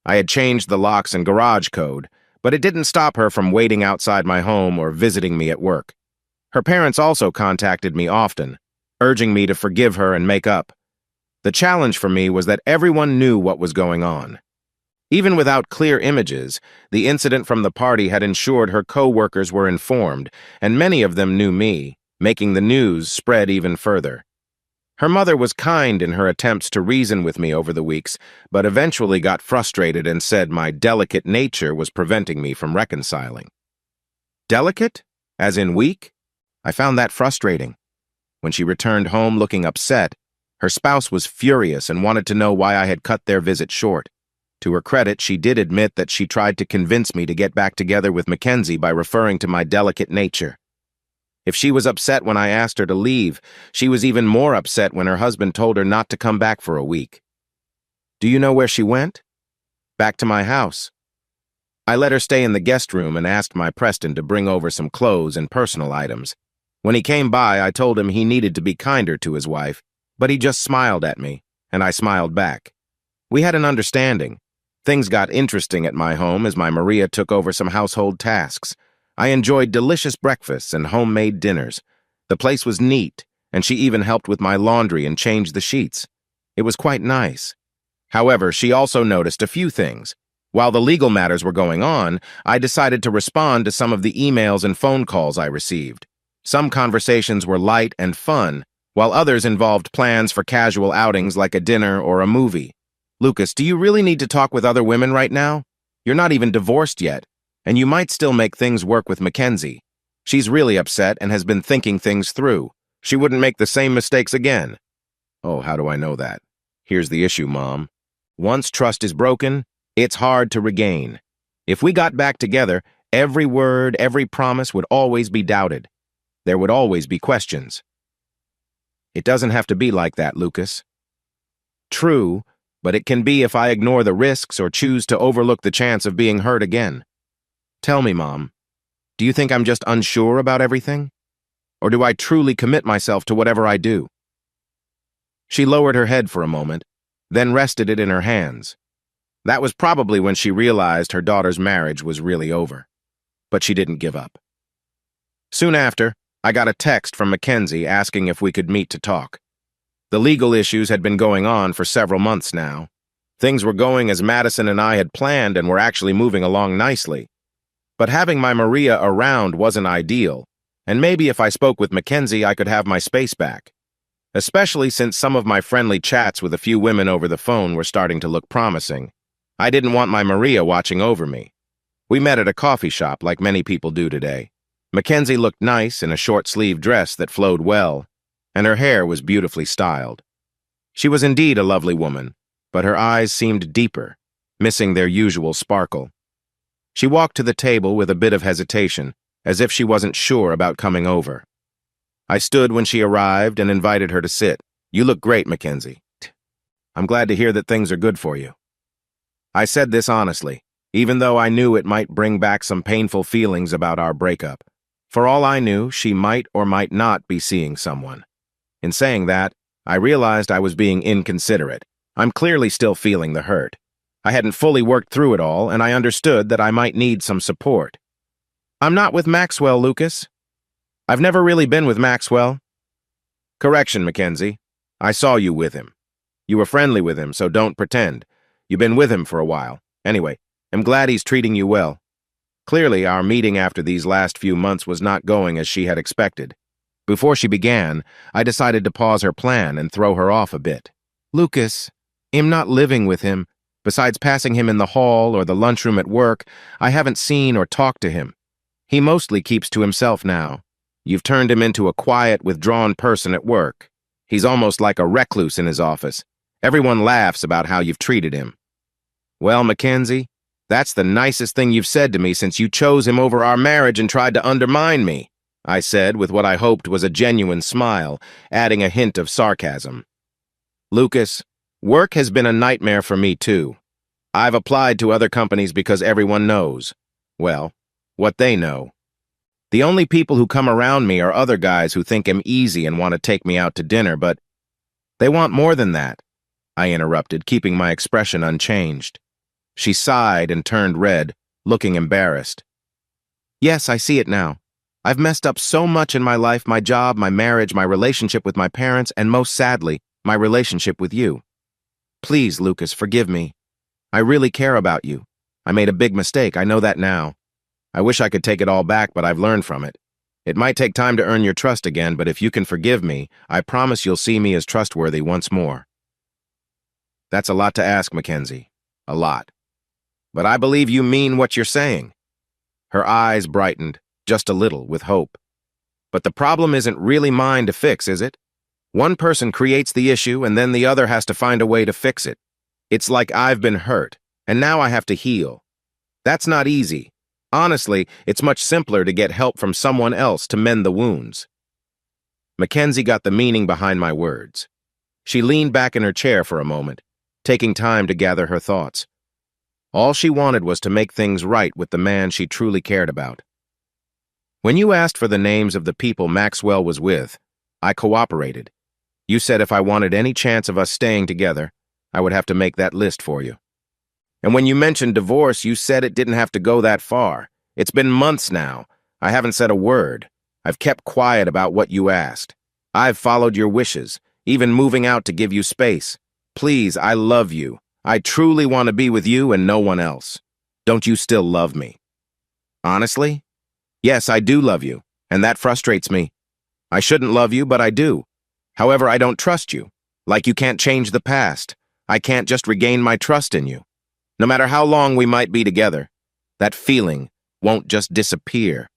[SPEAKER 2] I had changed the locks and garage code, but it didn't stop her from waiting outside my home or visiting me at work. Her parents also contacted me often, urging me to forgive her and make up. The challenge for me was that everyone knew what was going on. Even without clear images, the incident from the party had ensured her co-workers were informed, and many of them knew me, making the news spread even further. Her mother was kind in her attempts to reason with me over the weeks, but eventually got frustrated and said my delicate nature was preventing me from reconciling. Delicate? As in weak? I found that frustrating. When she returned home looking upset, her spouse was furious and wanted to know why I had cut their visit short. To her credit, she did admit that she tried to convince me to get back together with Mackenzie by referring to my delicate nature. If she was upset when I asked her to leave, she was even more upset when her husband told her not to come back for a week. Do you know where she went? Back to my house. I let her stay in the guest room and asked my Preston to bring over some clothes and personal items. When he came by, I told him he needed to be kinder to his wife, but he just smiled at me, and I smiled back. We had an understanding. Things got interesting at my home as my Maria took over some household tasks. I enjoyed delicious breakfasts and homemade dinners. The place was neat, and she even helped with my laundry and changed the sheets. It was quite nice. However, she also noticed a few things. While the legal matters were going on, I decided to respond to some of the emails and phone calls I received. Some conversations were light and fun, while others involved plans for casual outings like a dinner or a movie. Lucas, do you really need to talk with other women right now? You're not even divorced yet, and you might still make things work with Mackenzie. She's really upset and has been thinking things through. She wouldn't make the same mistakes again. Oh, how do I know that? Here's the issue, Mom. Once trust is broken, it's hard to regain. If we got back together, every word, every promise would always be doubted. There would always be questions. It doesn't have to be like that, Lucas. True, but it can be if I ignore the risks or choose to overlook the chance of being hurt again. Tell me, Mom, do you think I'm just unsure about everything? Or do I truly commit myself to whatever I do? She lowered her head for a moment, then rested it in her hands. That was probably when she realized her daughter's marriage was really over. But she didn't give up. Soon after, I got a text from Mackenzie asking if we could meet to talk. The legal issues had been going on for several months now. Things were going as Madison and I had planned and were actually moving along nicely. But having my Maria around wasn't ideal, and maybe if I spoke with Mackenzie I could have my space back. Especially since some of my friendly chats with a few women over the phone were starting to look promising. I didn't want my Maria watching over me. We met at a coffee shop like many people do today. Mackenzie looked nice in a short-sleeved dress that flowed well, and her hair was beautifully styled. She was indeed a lovely woman, but her eyes seemed deeper, missing their usual sparkle. She walked to the table with a bit of hesitation, as if she wasn't sure about coming over. I stood when she arrived and invited her to sit. "You look great, Mackenzie. I'm glad to hear that things are good for you." I said this honestly, even though I knew it might bring back some painful feelings about our breakup. For all I knew, she might or might not be seeing someone. In saying that, I realized I was being inconsiderate. I'm clearly still feeling the hurt. I hadn't fully worked through it all, and I understood that I might need some support. "I'm not with Maxwell, Lucas. I've never really been with Maxwell." "Correction, Mackenzie. I saw you with him. You were friendly with him, so don't pretend. You've been with him for a while. Anyway, I'm glad he's treating you well." Clearly, our meeting after these last few months was not going as she had expected. Before she began, I decided to pause her plan and throw her off a bit. "Lucas, I'm not living with him. Besides passing him in the hall or the lunchroom at work, I haven't seen or talked to him. He mostly keeps to himself now. You've turned him into a quiet, withdrawn person at work. He's almost like a recluse in his office. Everyone laughs about how you've treated him." "Well, Mackenzie, that's the nicest thing you've said to me since you chose him over our marriage and tried to undermine me," I said with what I hoped was a genuine smile, adding a hint of sarcasm. "Lucas, work has been a nightmare for me too. I've applied to other companies because everyone knows. Well, what they know. The only people who come around me are other guys who think I'm easy and want to take me out to dinner, but they want more than that," I interrupted, keeping my expression unchanged. She sighed and turned red, looking embarrassed. "Yes, I see it now. I've messed up so much in my life, my job, my marriage, my relationship with my parents, and most sadly, my relationship with you. Please, Lucas, forgive me. I really care about you. I made a big mistake, I know that now. I wish I could take it all back, but I've learned from it. It might take time to earn your trust again, but if you can forgive me, I promise you'll see me as trustworthy once more." That's a lot to ask, Mackenzie. A lot. But I believe you mean what you're saying. Her eyes brightened, just a little, with hope. But the problem isn't really mine to fix, is it? One person creates the issue, and then the other has to find a way to fix it. It's like I've been hurt, and now I have to heal. That's not easy. Honestly, it's much simpler to get help from someone else to mend the wounds. Mackenzie got the meaning behind my words. She leaned back in her chair for a moment, taking time to gather her thoughts. All she wanted was to make things right with the man she truly cared about. "When you asked for the names of the people Maxwell was with, I cooperated. You said if I wanted any chance of us staying together, I would have to make that list for you. And when you mentioned divorce, you said it didn't have to go that far. It's been months now. I haven't said a word. I've kept quiet about what you asked. I've followed your wishes, even moving out to give you space. Please, I love you. I truly want to be with you and no one else. Don't you still love me?" "Honestly? Yes, I do love you, and that frustrates me. I shouldn't love you, but I do. However, I don't trust you. Like you can't change the past. I can't just regain my trust in you. No matter how long we might be together, that feeling won't just disappear."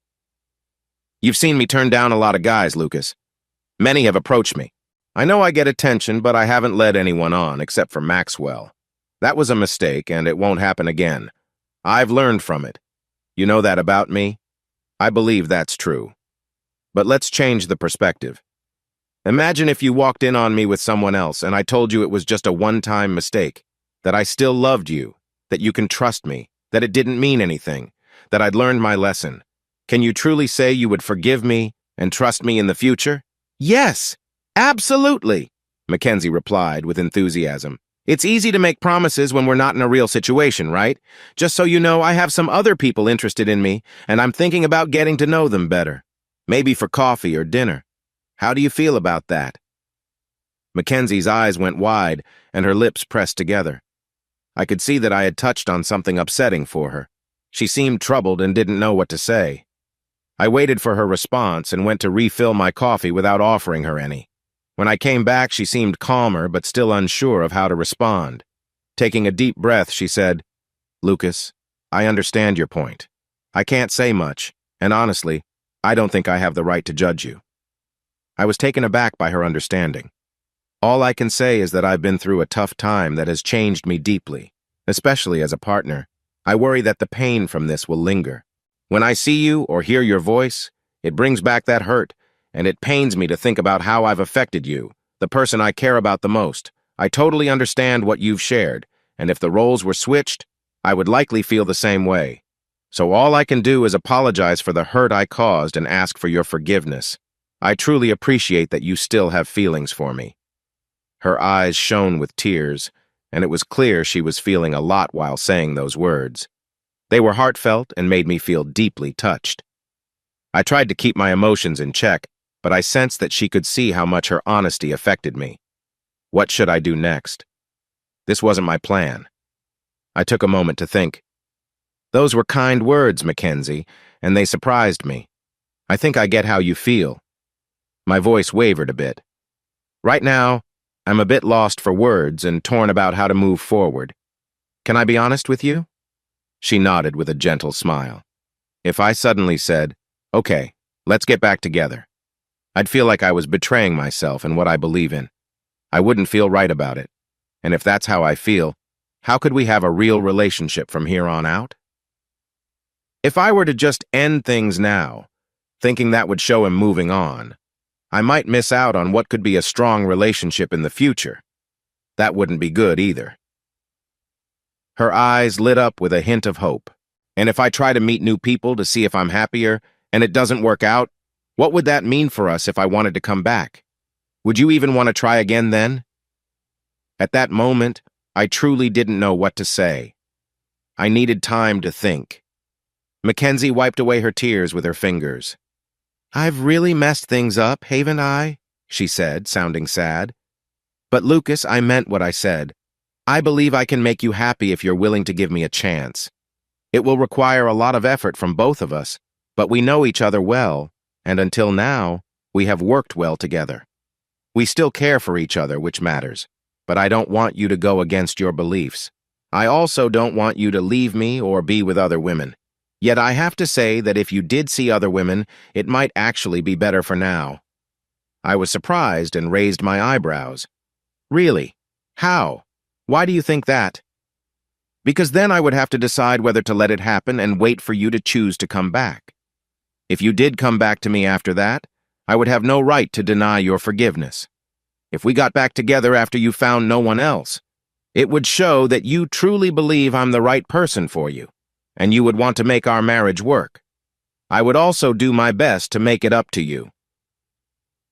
[SPEAKER 2] You've seen me turn down a lot of guys, Lucas. Many have approached me. I know I get attention, but I haven't led anyone on except for Maxwell. That was a mistake, and it won't happen again. I've learned from it. You know that about me? I believe that's true. But let's change the perspective. Imagine if you walked in on me with someone else and I told you it was just a one-time mistake, that I still loved you, that you can trust me, that it didn't mean anything, that I'd learned my lesson. Can you truly say you would forgive me and trust me in the future? Yes, absolutely, Mackenzie replied with enthusiasm. It's easy to make promises when we're not in a real situation, right? Just so you know, I have some other people interested in me, and I'm thinking about getting to know them better. Maybe for coffee or dinner. How do you feel about that? Mackenzie's eyes went wide, and her lips pressed together. I could see that I had touched on something upsetting for her. She seemed troubled and didn't know what to say. I waited for her response and went to refill my coffee without offering her any. When I came back, she seemed calmer but still unsure of how to respond. Taking a deep breath, she said, "Lucas, I understand your point. I can't say much, and honestly, I don't think I have the right to judge you." I was taken aback by her understanding. All I can say is that I've been through a tough time that has changed me deeply, especially as a partner. I worry that the pain from this will linger. When I see you or hear your voice, it brings back that hurt, and it pains me to think about how I've affected you, the person I care about the most. I totally understand what you've shared, and if the roles were switched, I would likely feel the same way. So all I can do is apologize for the hurt I caused and ask for your forgiveness. I truly appreciate that you still have feelings for me. Her eyes shone with tears, and it was clear she was feeling a lot while saying those words. They were heartfelt and made me feel deeply touched. I tried to keep my emotions in check, but I sensed that she could see how much her honesty affected me. What should I do next? This wasn't my plan. I took a moment to think. Those were kind words, Mackenzie, and they surprised me. I think I get how you feel. My voice wavered a bit. Right now, I'm a bit lost for words and torn about how to move forward. Can I be honest with you? She nodded with a gentle smile. If I suddenly said, "Okay, let's get back together," I'd feel like I was betraying myself and what I believe in. I wouldn't feel right about it. And if that's how I feel, how could we have a real relationship from here on out? If I were to just end things now, thinking that would show him moving on, I might miss out on what could be a strong relationship in the future. That wouldn't be good either. Her eyes lit up with a hint of hope. And if I try to meet new people to see if I'm happier, and it doesn't work out, what would that mean for us if I wanted to come back? Would you even want to try again then? At that moment, I truly didn't know what to say. I needed time to think. Mackenzie wiped away her tears with her fingers. "I've really messed things up, haven't I?" she said, sounding sad. "But Lucas, I meant what I said. I believe I can make you happy if you're willing to give me a chance. It will require a lot of effort from both of us, but we know each other well, and until now, we have worked well together. We still care for each other, which matters, but I don't want you to go against your beliefs. I also don't want you to leave me or be with other women. Yet I have to say that if you did see other women, it might actually be better for now." I was surprised and raised my eyebrows. "Really? How? Why do you think that?" "Because then I would have to decide whether to let it happen and wait for you to choose to come back. If you did come back to me after that, I would have no right to deny your forgiveness. If we got back together after you found no one else, it would show that you truly believe I'm the right person for you, and you would want to make our marriage work. I would also do my best to make it up to you.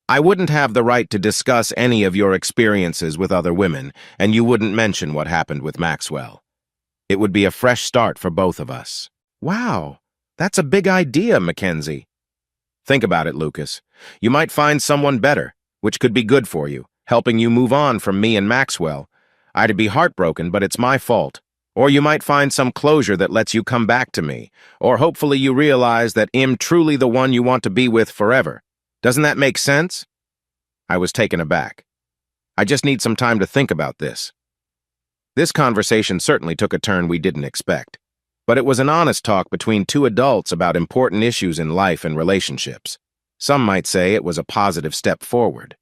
[SPEAKER 2] I wouldn't have the right to discuss any of your experiences with other women, and you wouldn't mention what happened with Maxwell. It would be a fresh start for both of us." "Wow, that's a big idea, Mackenzie." "Think about it, Lucas. You might find someone better, which could be good for you, helping you move on from me and Maxwell. I'd be heartbroken, but it's my fault. Or you might find some closure that lets you come back to me, or hopefully you realize that I'm truly the one you want to be with forever. Doesn't that make sense?" I was taken aback. "I just need some time to think about this." This conversation certainly took a turn we didn't expect. But it was an honest talk between two adults about important issues in life and relationships. Some might say it was a positive step forward.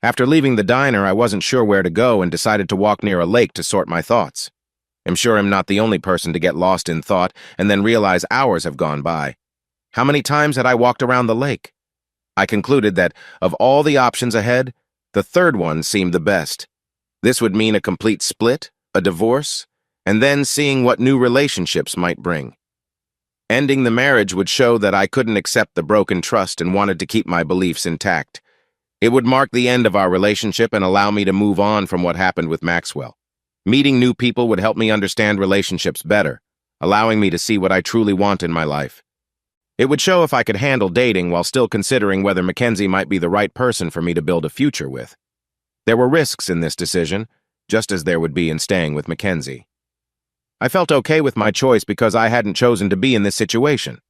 [SPEAKER 2] After leaving the diner, I wasn't sure where to go and decided to walk near a lake to sort my thoughts. I'm sure I'm not the only person to get lost in thought and then realize hours have gone by. How many times had I walked around the lake? I concluded that, of all the options ahead, the third one seemed the best. This would mean a complete split, a divorce, and then seeing what new relationships might bring. Ending the marriage would show that I couldn't accept the broken trust and wanted to keep my beliefs intact. It would mark the end of our relationship and allow me to move on from what happened with Maxwell. Meeting new people would help me understand relationships better, allowing me to see what I truly want in my life. It would show if I could handle dating while still considering whether Mackenzie might be the right person for me to build a future with. There were risks in this decision, just as there would be in staying with Mackenzie. I felt okay with my choice because I hadn't chosen to be in this situation.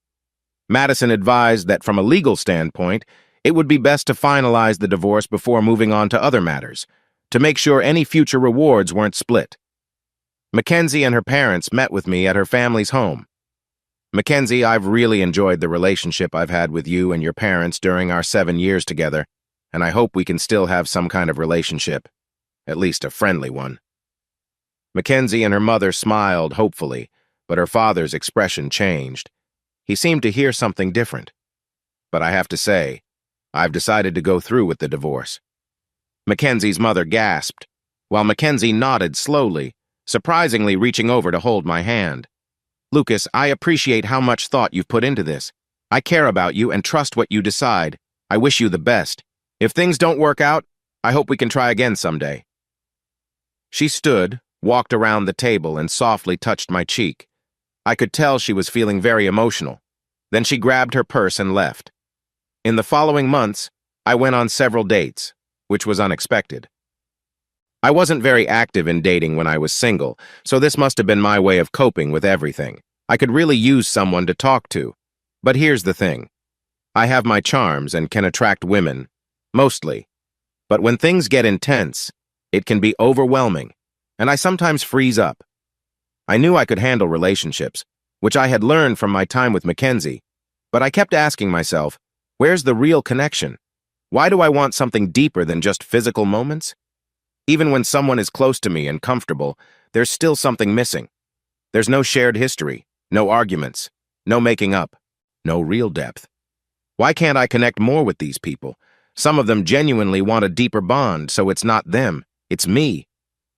[SPEAKER 2] Madison advised that from a legal standpoint, it would be best to finalize the divorce before moving on to other matters, to make sure any future rewards weren't split. Mackenzie and her parents met with me at her family's home. Mackenzie, I've really enjoyed the relationship I've had with you and your parents during our 7 years together, and I hope we can still have some kind of relationship, at least a friendly one. Mackenzie and her mother smiled hopefully, but her father's expression changed. He seemed to hear something different. But I have to say, I've decided to go through with the divorce. Mackenzie's mother gasped, while Mackenzie nodded slowly, surprisingly reaching over to hold my hand. Lucas, I appreciate how much thought you've put into this. I care about you and trust what you decide. I wish you the best. If things don't work out, I hope we can try again someday. She stood, walked around the table, and softly touched my cheek. I could tell she was feeling very emotional. Then she grabbed her purse and left. In the following months, I went on several dates, which was unexpected. I wasn't very active in dating when I was single, so this must have been my way of coping with everything. I could really use someone to talk to. But here's the thing. I have my charms and can attract women, mostly. But when things get intense, it can be overwhelming, and I sometimes freeze up. I knew I could handle relationships, which I had learned from my time with Mackenzie, but I kept asking myself, where's the real connection? Why do I want something deeper than just physical moments? Even when someone is close to me and comfortable, there's still something missing. There's no shared history, no arguments, no making up, no real depth. Why can't I connect more with these people? Some of them genuinely want a deeper bond, so it's not them, it's me.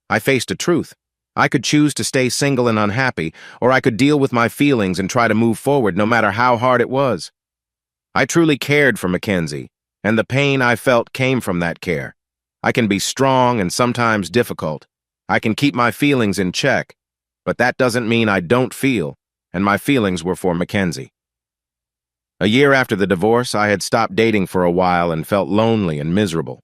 [SPEAKER 2] I faced a truth. I could choose to stay single and unhappy, or I could deal with my feelings and try to move forward no matter how hard it was. I truly cared for Mackenzie, and the pain I felt came from that care. I can be strong and sometimes difficult. I can keep my feelings in check, but that doesn't mean I don't feel, and my feelings were for Mackenzie. A year after the divorce, I had stopped dating for a while and felt lonely and miserable.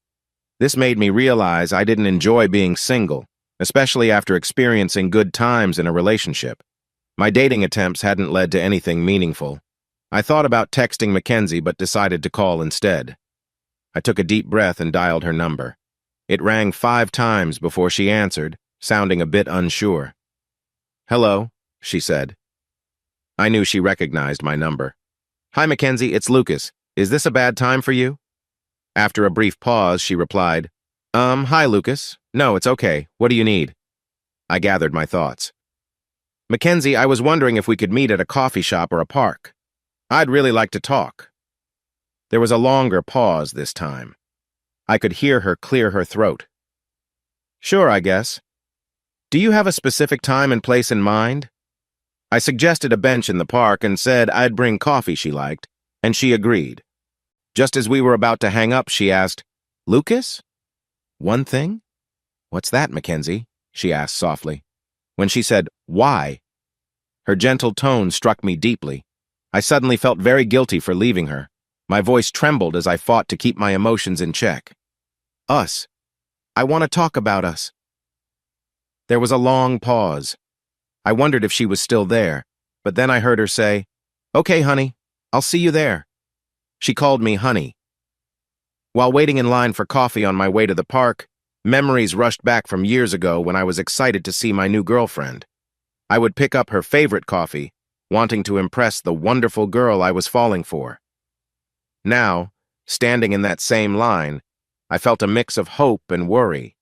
[SPEAKER 2] This made me realize I didn't enjoy being single, especially after experiencing good times in a relationship. My dating attempts hadn't led to anything meaningful. I thought about texting Mackenzie but decided to call instead. I took a deep breath and dialed her number. It rang 5 times before she answered, sounding a bit unsure. "Hello," she said. I knew she recognized my number. "Hi, Mackenzie, it's Lucas. Is this a bad time for you?" After a brief pause, she replied, Hi, Lucas. No, it's okay. What do you need?" I gathered my thoughts. "Mackenzie, I was wondering if we could meet at a coffee shop or a park. I'd really like to talk." There was a longer pause this time. I could hear her clear her throat. "Sure, I guess. Do you have a specific time and place in mind?" I suggested a bench in the park and said I'd bring coffee she liked, and she agreed. Just as we were about to hang up, she asked, "Lucas? One thing?" "What's that, Mackenzie?" she asked softly. When she said, "Why?" her gentle tone struck me deeply. I suddenly felt very guilty for leaving her. My voice trembled as I fought to keep my emotions in check. "Us. I want to talk about us." There was a long pause. I wondered if she was still there, but then I heard her say, "Okay, honey, I'll see you there." She called me honey. While waiting in line for coffee on my way to the park, memories rushed back from years ago when I was excited to see my new girlfriend. I would pick up her favorite coffee, wanting to impress the wonderful girl I was falling for. Now, standing in that same line, I felt a mix of hope and worry.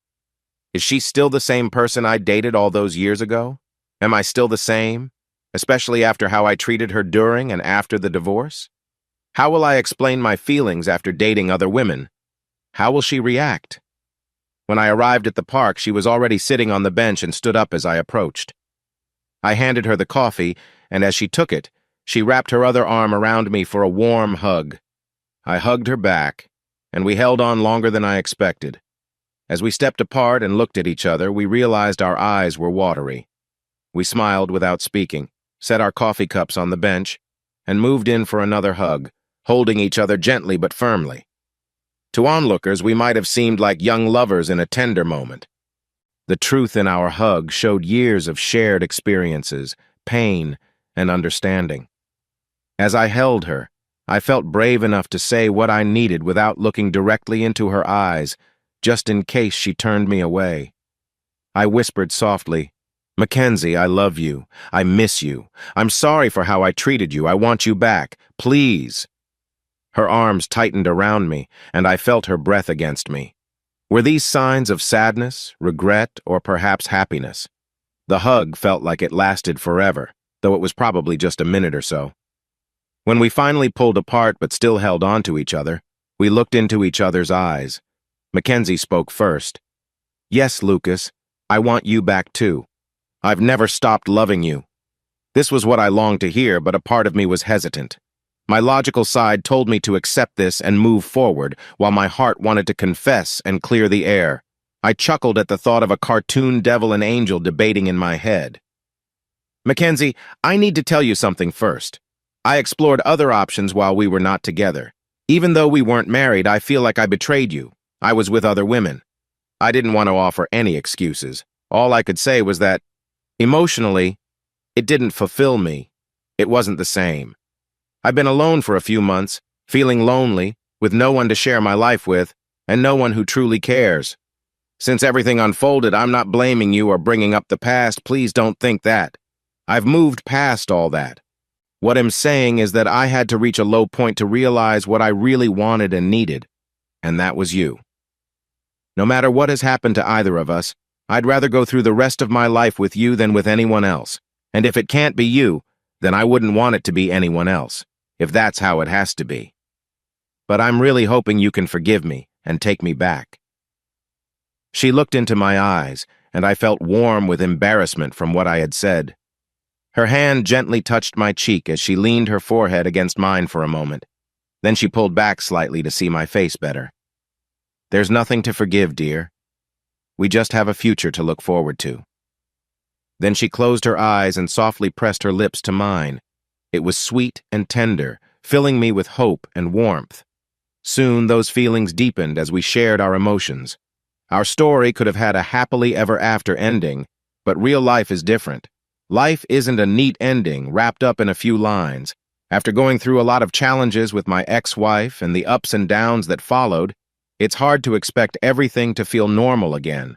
[SPEAKER 2] Is she still the same person I dated all those years ago? Am I still the same, especially after how I treated her during and after the divorce? How will I explain my feelings after dating other women? How will she react? When I arrived at the park, she was already sitting on the bench and stood up as I approached. I handed her the coffee, and as she took it, she wrapped her other arm around me for a warm hug. I hugged her back, and we held on longer than I expected. As we stepped apart and looked at each other, we realized our eyes were watery. We smiled without speaking, set our coffee cups on the bench, and moved in for another hug, holding each other gently but firmly. To onlookers, we might have seemed like young lovers in a tender moment. The truth in our hug showed years of shared experiences, pain, and understanding. As I held her, I felt brave enough to say what I needed without looking directly into her eyes, just in case she turned me away. I whispered softly, "Mackenzie, I love you. I miss you. I'm sorry for how I treated you. I want you back. Please." Her arms tightened around me, and I felt her breath against me. Were these signs of sadness, regret, or perhaps happiness? The hug felt like it lasted forever, though it was probably just a minute or so. When we finally pulled apart but still held on to each other, we looked into each other's eyes. Mackenzie spoke first. "Yes, Lucas, I want you back too. I've never stopped loving you." This was what I longed to hear, but a part of me was hesitant. My logical side told me to accept this and move forward, while my heart wanted to confess and clear the air. I chuckled at the thought of a cartoon devil and angel debating in my head. "Mackenzie, I need to tell you something first. I explored other options while we were not together. Even though we weren't married, I feel like I betrayed you. I was with other women. I didn't want to offer any excuses. All I could say was that, emotionally, it didn't fulfill me. It wasn't the same. I've been alone for a few months, feeling lonely, with no one to share my life with, and no one who truly cares. Since everything unfolded, I'm not blaming you or bringing up the past. Please don't think that. I've moved past all that. What I'm saying is that I had to reach a low point to realize what I really wanted and needed, and that was you. No matter what has happened to either of us, I'd rather go through the rest of my life with you than with anyone else. And if it can't be you, then I wouldn't want it to be anyone else, if that's how it has to be. But I'm really hoping you can forgive me and take me back." She looked into my eyes, and I felt warm with embarrassment from what I had said. Her hand gently touched my cheek as she leaned her forehead against mine for a moment. Then she pulled back slightly to see my face better. "There's nothing to forgive, dear. We just have a future to look forward to." Then she closed her eyes and softly pressed her lips to mine. It was sweet and tender, filling me with hope and warmth. Soon those feelings deepened as we shared our emotions. Our story could have had a happily ever after ending, but real life is different. Life isn't a neat ending wrapped up in a few lines. After going through a lot of challenges with my ex-wife and the ups and downs that followed, it's hard to expect everything to feel normal again.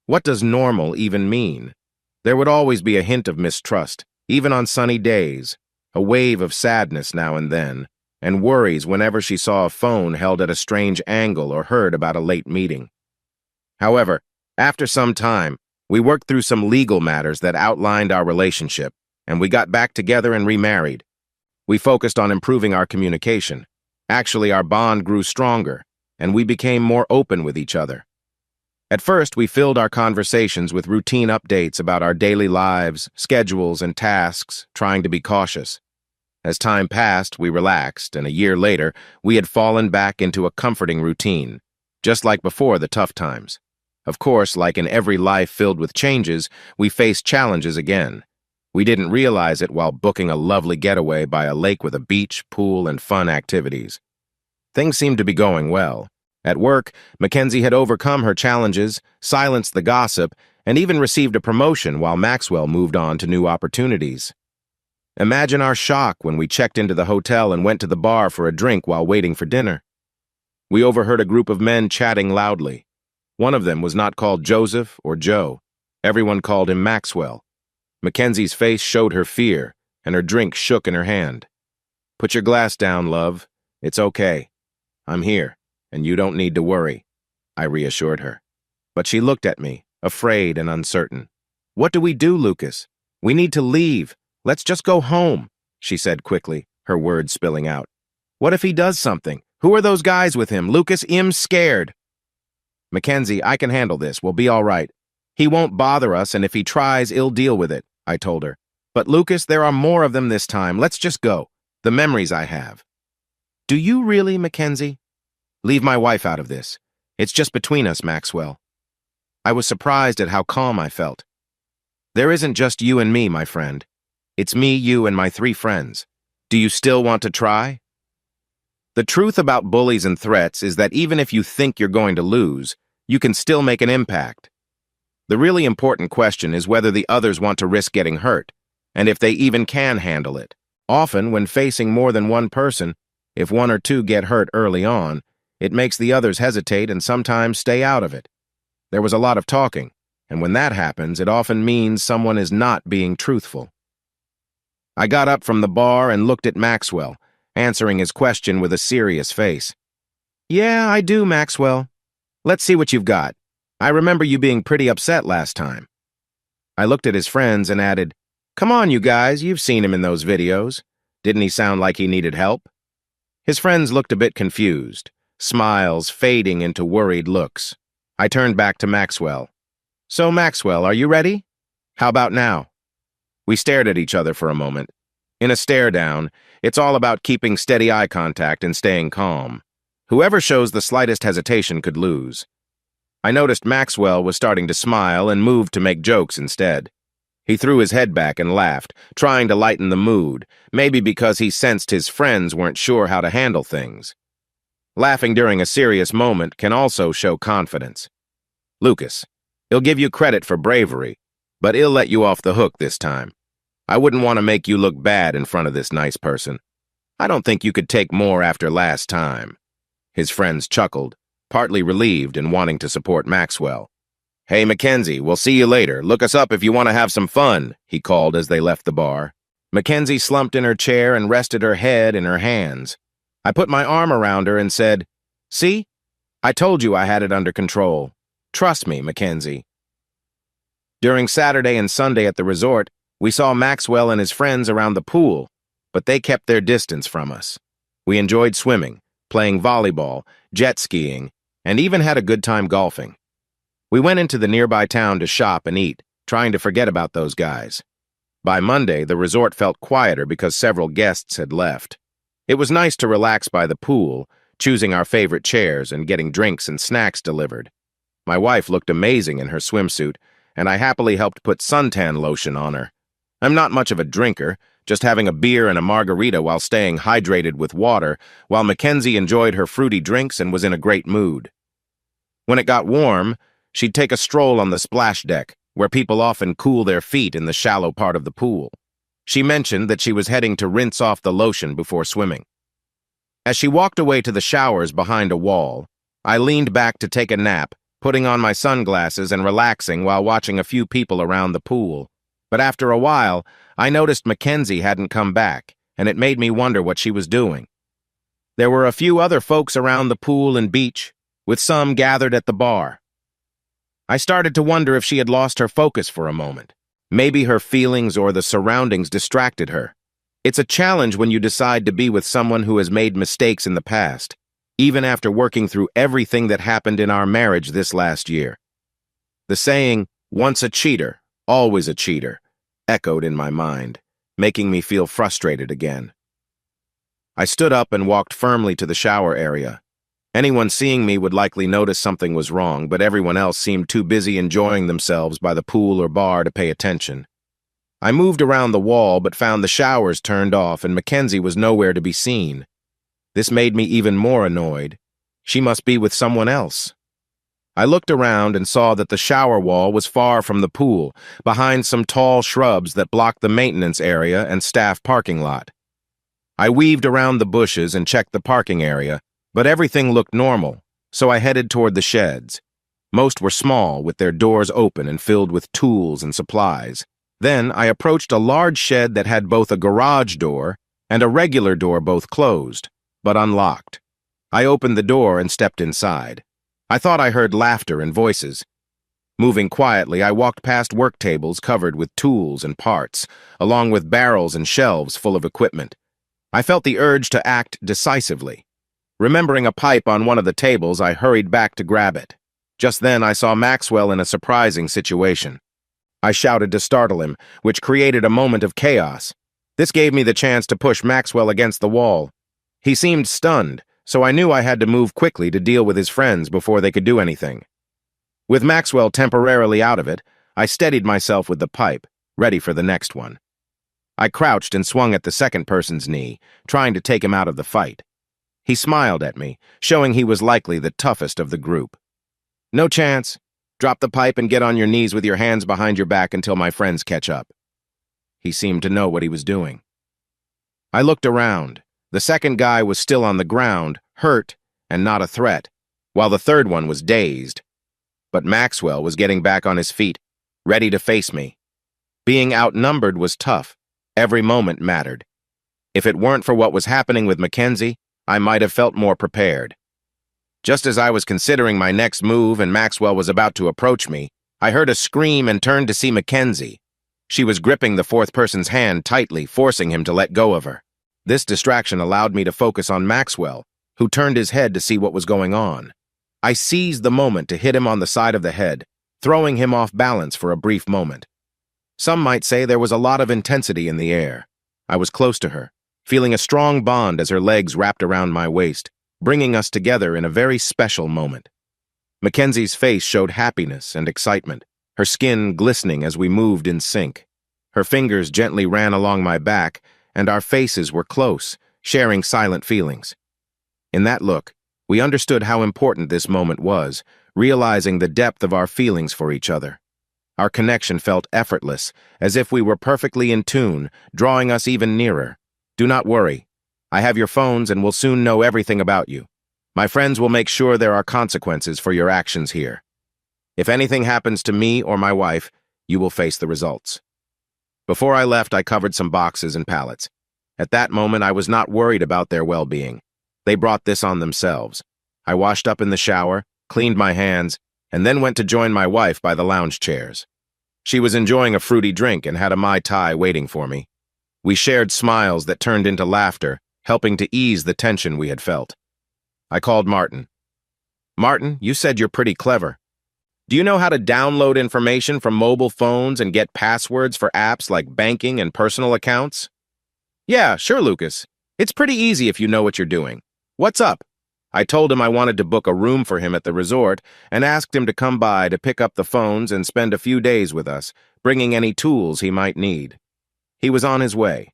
[SPEAKER 2] What does normal even mean? There would always be a hint of mistrust, even on sunny days, a wave of sadness now and then, and worries whenever she saw a phone held at a strange angle or heard about a late meeting. However, after some time, we worked through some legal matters that outlined our relationship, and we got back together and remarried. We focused on improving our communication. Actually, our bond grew stronger, and we became more open with each other. At first, we filled our conversations with routine updates about our daily lives, schedules, and tasks, trying to be cautious. As time passed, we relaxed, and a year later, we had fallen back into a comforting routine, just like before the tough times. Of course, like in every life filled with changes, we faced challenges again. We didn't realize it while booking a lovely getaway by a lake with a beach, pool, and fun activities. Things seemed to be going well. At work, Mackenzie had overcome her challenges, silenced the gossip, and even received a promotion while Maxwell moved on to new opportunities. Imagine our shock when we checked into the hotel and went to the bar for a drink while waiting for dinner. We overheard a group of men chatting loudly. One of them was not called Joseph or Joe. Everyone called him Maxwell. Mackenzie's face showed her fear, and her drink shook in her hand. "Put your glass down, love. It's okay. I'm here, and you don't need to worry," I reassured her. But she looked at me, afraid and uncertain. "What do we do, Lucas? We need to leave. Let's just go home," she said quickly, her words spilling out. "What if he does something? Who are those guys with him? Lucas, I'm scared." "Mackenzie, I can handle this. We'll be all right. He won't bother us, and if he tries, he'll deal with it," I told her. "But Lucas, there are more of them this time. Let's just go. The memories I have." "Do you really, Mackenzie?" "Leave my wife out of this. It's just between us, Maxwell." I was surprised at how calm I felt. "There isn't just you and me, my friend. It's me, you, and my 3 friends. Do you still want to try?" The truth about bullies and threats is that even if you think you're going to lose, you can still make an impact. The really important question is whether the others want to risk getting hurt, and if they even can handle it. Often, when facing more than one person, if 1 or 2 get hurt early on, it makes the others hesitate and sometimes stay out of it. There was a lot of talking, and when that happens, it often means someone is not being truthful. I got up from the bar and looked at Maxwell, answering his question with a serious face. "Yeah, I do, Maxwell. Let's see what you've got. I remember you being pretty upset last time." I looked at his friends and added, "Come on, you guys, you've seen him in those videos. Didn't he sound like he needed help?" His friends looked a bit confused, smiles fading into worried looks. I turned back to Maxwell. "So, Maxwell, are you ready? How about now?" We stared at each other for a moment. In a stare-down, it's all about keeping steady eye contact and staying calm. Whoever shows the slightest hesitation could lose. I noticed Maxwell was starting to smile and moved to make jokes instead. He threw his head back and laughed, trying to lighten the mood, maybe because he sensed his friends weren't sure how to handle things. Laughing during a serious moment can also show confidence. "Lucas, he'll give you credit for bravery, but he'll let you off the hook this time. I wouldn't want to make you look bad in front of this nice person. I don't think you could take more after last time." His friends chuckled, partly relieved and wanting to support Maxwell. "Hey, Mackenzie, we'll see you later. Look us up if you want to have some fun," he called as they left the bar. Mackenzie slumped in her chair and rested her head in her hands. I put my arm around her and said, "See? I told you I had it under control. Trust me, Mackenzie." During Saturday and Sunday at the resort, we saw Maxwell and his friends around the pool, but they kept their distance from us. We enjoyed swimming, playing volleyball, jet skiing, and even had a good time golfing. We went into the nearby town to shop and eat, trying to forget about those guys. By Monday, the resort felt quieter because several guests had left. It was nice to relax by the pool, choosing our favorite chairs and getting drinks and snacks delivered. My wife looked amazing in her swimsuit, and I happily helped put suntan lotion on her. I'm not much of a drinker, just having a beer and a margarita while staying hydrated with water, while Mackenzie enjoyed her fruity drinks and was in a great mood. When it got warm, she'd take a stroll on the splash deck, where people often cool their feet in the shallow part of the pool. She mentioned that she was heading to rinse off the lotion before swimming. As she walked away to the showers behind a wall, I leaned back to take a nap, putting on my sunglasses and relaxing while watching a few people around the pool. But after a while, I noticed Mackenzie hadn't come back, and it made me wonder what she was doing. There were a few other folks around the pool and beach, with some gathered at the bar. I started to wonder if she had lost her focus for a moment. Maybe her feelings or the surroundings distracted her. It's a challenge when you decide to be with someone who has made mistakes in the past, even after working through everything that happened in our marriage this last year. The saying, "Once a cheater, always a cheater," echoed in my mind, making me feel frustrated again. I stood up and walked firmly to the shower area. Anyone seeing me would likely notice something was wrong, but everyone else seemed too busy enjoying themselves by the pool or bar to pay attention. I moved around the wall but found the showers turned off and Mackenzie was nowhere to be seen. This made me even more annoyed. She must be with someone else. I looked around and saw that the shower wall was far from the pool, behind some tall shrubs that blocked the maintenance area and staff parking lot. I weaved around the bushes and checked the parking area, but everything looked normal, so I headed toward the sheds. Most were small, with their doors open and filled with tools and supplies. Then I approached a large shed that had both a garage door and a regular door, both closed, but unlocked. I opened the door and stepped inside. I thought I heard laughter and voices. Moving quietly, I walked past work tables covered with tools and parts, along with barrels and shelves full of equipment. I felt the urge to act decisively. Remembering a pipe on one of the tables, I hurried back to grab it. Just then, I saw Maxwell in a surprising situation. I shouted to startle him, which created a moment of chaos. This gave me the chance to push Maxwell against the wall. He seemed stunned, so I knew I had to move quickly to deal with his friends before they could do anything. With Maxwell temporarily out of it, I steadied myself with the pipe, ready for the next one. I crouched and swung at the second person's knee, trying to take him out of the fight. He smiled at me, showing he was likely the toughest of the group. "No chance. Drop the pipe and get on your knees with your hands behind your back until my friends catch up." He seemed to know what he was doing. I looked around. The second guy was still on the ground, hurt and not a threat, while the third one was dazed. But Maxwell was getting back on his feet, ready to face me. Being outnumbered was tough. Every moment mattered. If it weren't for what was happening with Mackenzie, I might have felt more prepared. Just as I was considering my next move and Maxwell was about to approach me, I heard a scream and turned to see Mackenzie. She was gripping the fourth person's hand tightly, forcing him to let go of her. This distraction allowed me to focus on Maxwell, who turned his head to see what was going on. I seized the moment to hit him on the side of the head, throwing him off balance for a brief moment. Some might say there was a lot of intensity in the air. I was close to her, feeling a strong bond as her legs wrapped around my waist, bringing us together in a very special moment. Mackenzie's face showed happiness and excitement, her skin glistening as we moved in sync. Her fingers gently ran along my back, and our faces were close, sharing silent feelings. In that look, we understood how important this moment was, realizing the depth of our feelings for each other. Our connection felt effortless, as if we were perfectly in tune, drawing us even nearer. "Do not worry. I have your phones and will soon know everything about you. My friends will make sure there are consequences for your actions here. If anything happens to me or my wife, you will face the results." Before I left, I covered some boxes and pallets. At that moment, I was not worried about their well-being. They brought this on themselves. I washed up in the shower, cleaned my hands, and then went to join my wife by the lounge chairs. She was enjoying a fruity drink and had a Mai Tai waiting for me. We shared smiles that turned into laughter, helping to ease the tension we had felt. I called Martin. "Martin, you said you're pretty clever. Do you know how to download information from mobile phones and get passwords for apps like banking and personal accounts?" "Yeah, sure, Lucas. It's pretty easy if you know what you're doing. What's up?" I told him I wanted to book a room for him at the resort and asked him to come by to pick up the phones and spend a few days with us, bringing any tools he might need. He was on his way.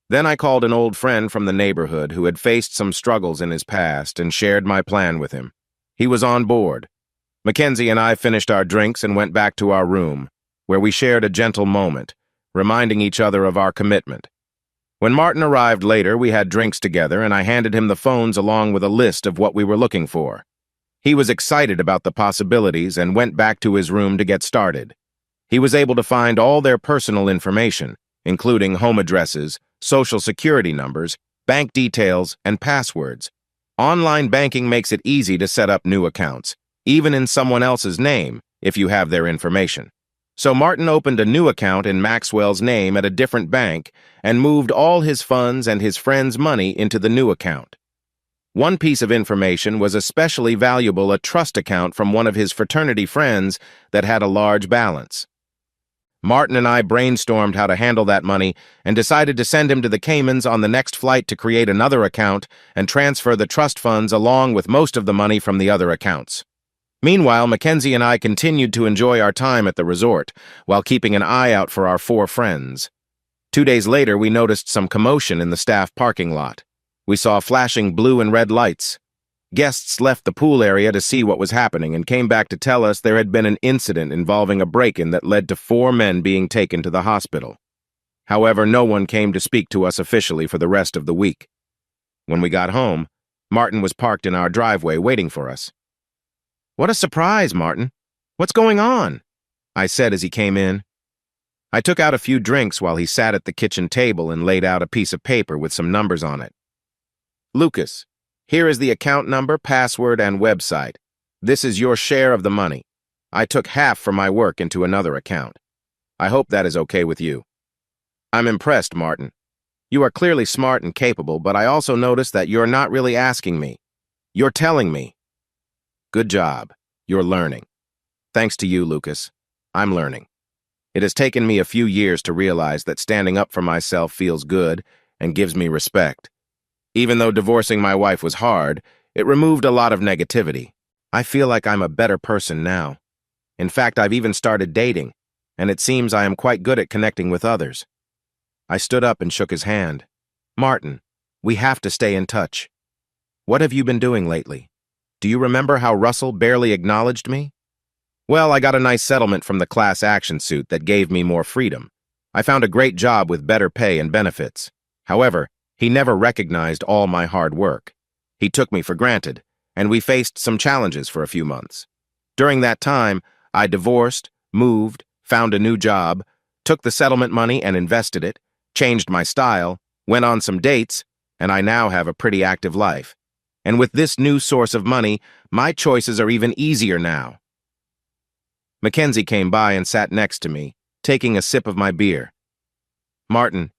[SPEAKER 2] Then I called an old friend from the neighborhood who had faced some struggles in his past and shared my plan with him. He was on board. Mackenzie and I finished our drinks and went back to our room, where we shared a gentle moment, reminding each other of our commitment. When Martin arrived later, we had drinks together and I handed him the phones along with a list of what we were looking for. He was excited about the possibilities and went back to his room to get started. He was able to find all their personal information, including home addresses, social security numbers, bank details, and passwords. Online banking makes it easy to set up new accounts, even in someone else's name, if you have their information. So Martin opened a new account in Maxwell's name at a different bank and moved all his funds and his friend's money into the new account. One piece of information was especially valuable, a trust account from one of his fraternity friends that had a large balance. Martin and I brainstormed how to handle that money and decided to send him to the Caymans on the next flight to create another account and transfer the trust funds along with most of the money from the other accounts. Meanwhile, Mackenzie and I continued to enjoy our time at the resort, while keeping an eye out for our 4 friends. 2 days later, we noticed some commotion in the staff parking lot. We saw flashing blue and red lights. Guests left the pool area to see what was happening and came back to tell us there had been an incident involving a break-in that led to 4 men being taken to the hospital. However, no one came to speak to us officially for the rest of the week. When we got home, Martin was parked in our driveway waiting for us. "What a surprise, Martin. What's going on?" I said as he came in. I took out a few drinks while he sat at the kitchen table and laid out a piece of paper with some numbers on it. Lucas, here is the account number, password, and website. This is your share of the money. I took half for my work into another account. I hope that is okay with you. I'm impressed, Martin. You are clearly smart and capable, but I also notice that you're not really asking me. You're telling me. Good job. You're learning. Thanks to you, Lucas. I'm learning. It has taken me a few years to realize that standing up for myself feels good and gives me respect. Even though divorcing my wife was hard, it removed a lot of negativity. I feel like I'm a better person now. In fact, I've even started dating, and it seems I am quite good at connecting with others. I stood up and shook his hand. Martin, we have to stay in touch. What have you been doing lately? Do you remember how Russell barely acknowledged me? Well, I got a nice settlement from the class action suit that gave me more freedom. I found a great job with better pay and benefits. However, he never recognized all my hard work. He took me for granted, and we faced some challenges for a few months. During that time, I divorced, moved, found a new job, took the settlement money and invested it, changed my style, went on some dates, and I now have a pretty active life. And with this new source of money, my choices are even easier now. Mackenzie came by and sat next to me, taking a sip of my beer. Martin,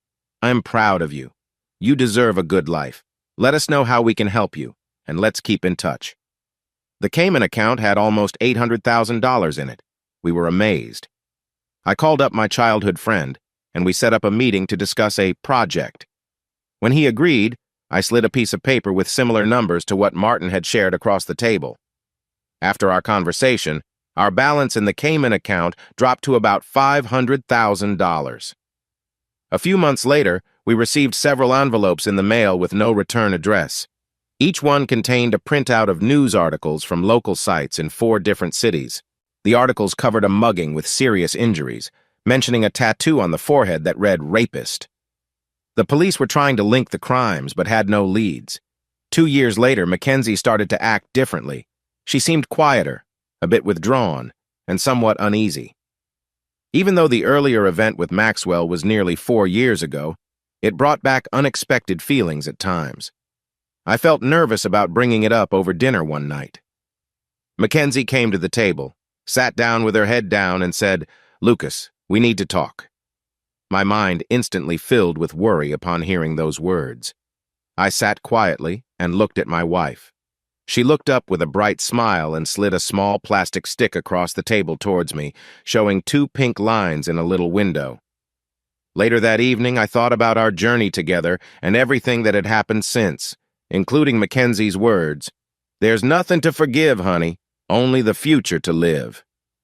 [SPEAKER 2] I'm proud of you. You deserve a good life. Let us know how we can help you, and let's keep in touch. The Cayman account had almost $800,000 in it. We were amazed. I called up my childhood friend, and we set up a meeting to discuss a project. When he agreed, I slid a piece of paper with similar numbers to what Martin had shared across the table. After our conversation, our balance in the Cayman account dropped to about $500,000. A few months later, we received several envelopes in the mail with no return address. Each one contained a printout of news articles from local sites in 4 different cities. The articles covered a mugging with serious injuries, mentioning a tattoo on the forehead that read rapist. The police were trying to link the crimes but had no leads. 2 years later, Mackenzie started to act differently. She seemed quieter, a bit withdrawn, and somewhat uneasy. Even though the earlier event with Maxwell was nearly 4 years ago, it brought back unexpected feelings at times. I felt nervous about bringing it up over dinner one night. Mackenzie came to the table, sat down with her head down, and said, "Lucas, we need to talk." My mind instantly filled with worry upon hearing those words. I sat quietly and looked at my wife. She looked up with a bright smile and slid a small plastic stick across the table towards me, showing 2 pink lines in a little window. Later that evening, I thought about our journey together and everything that had happened since, including Mackenzie's words, "There's nothing to forgive, honey, only the future to live."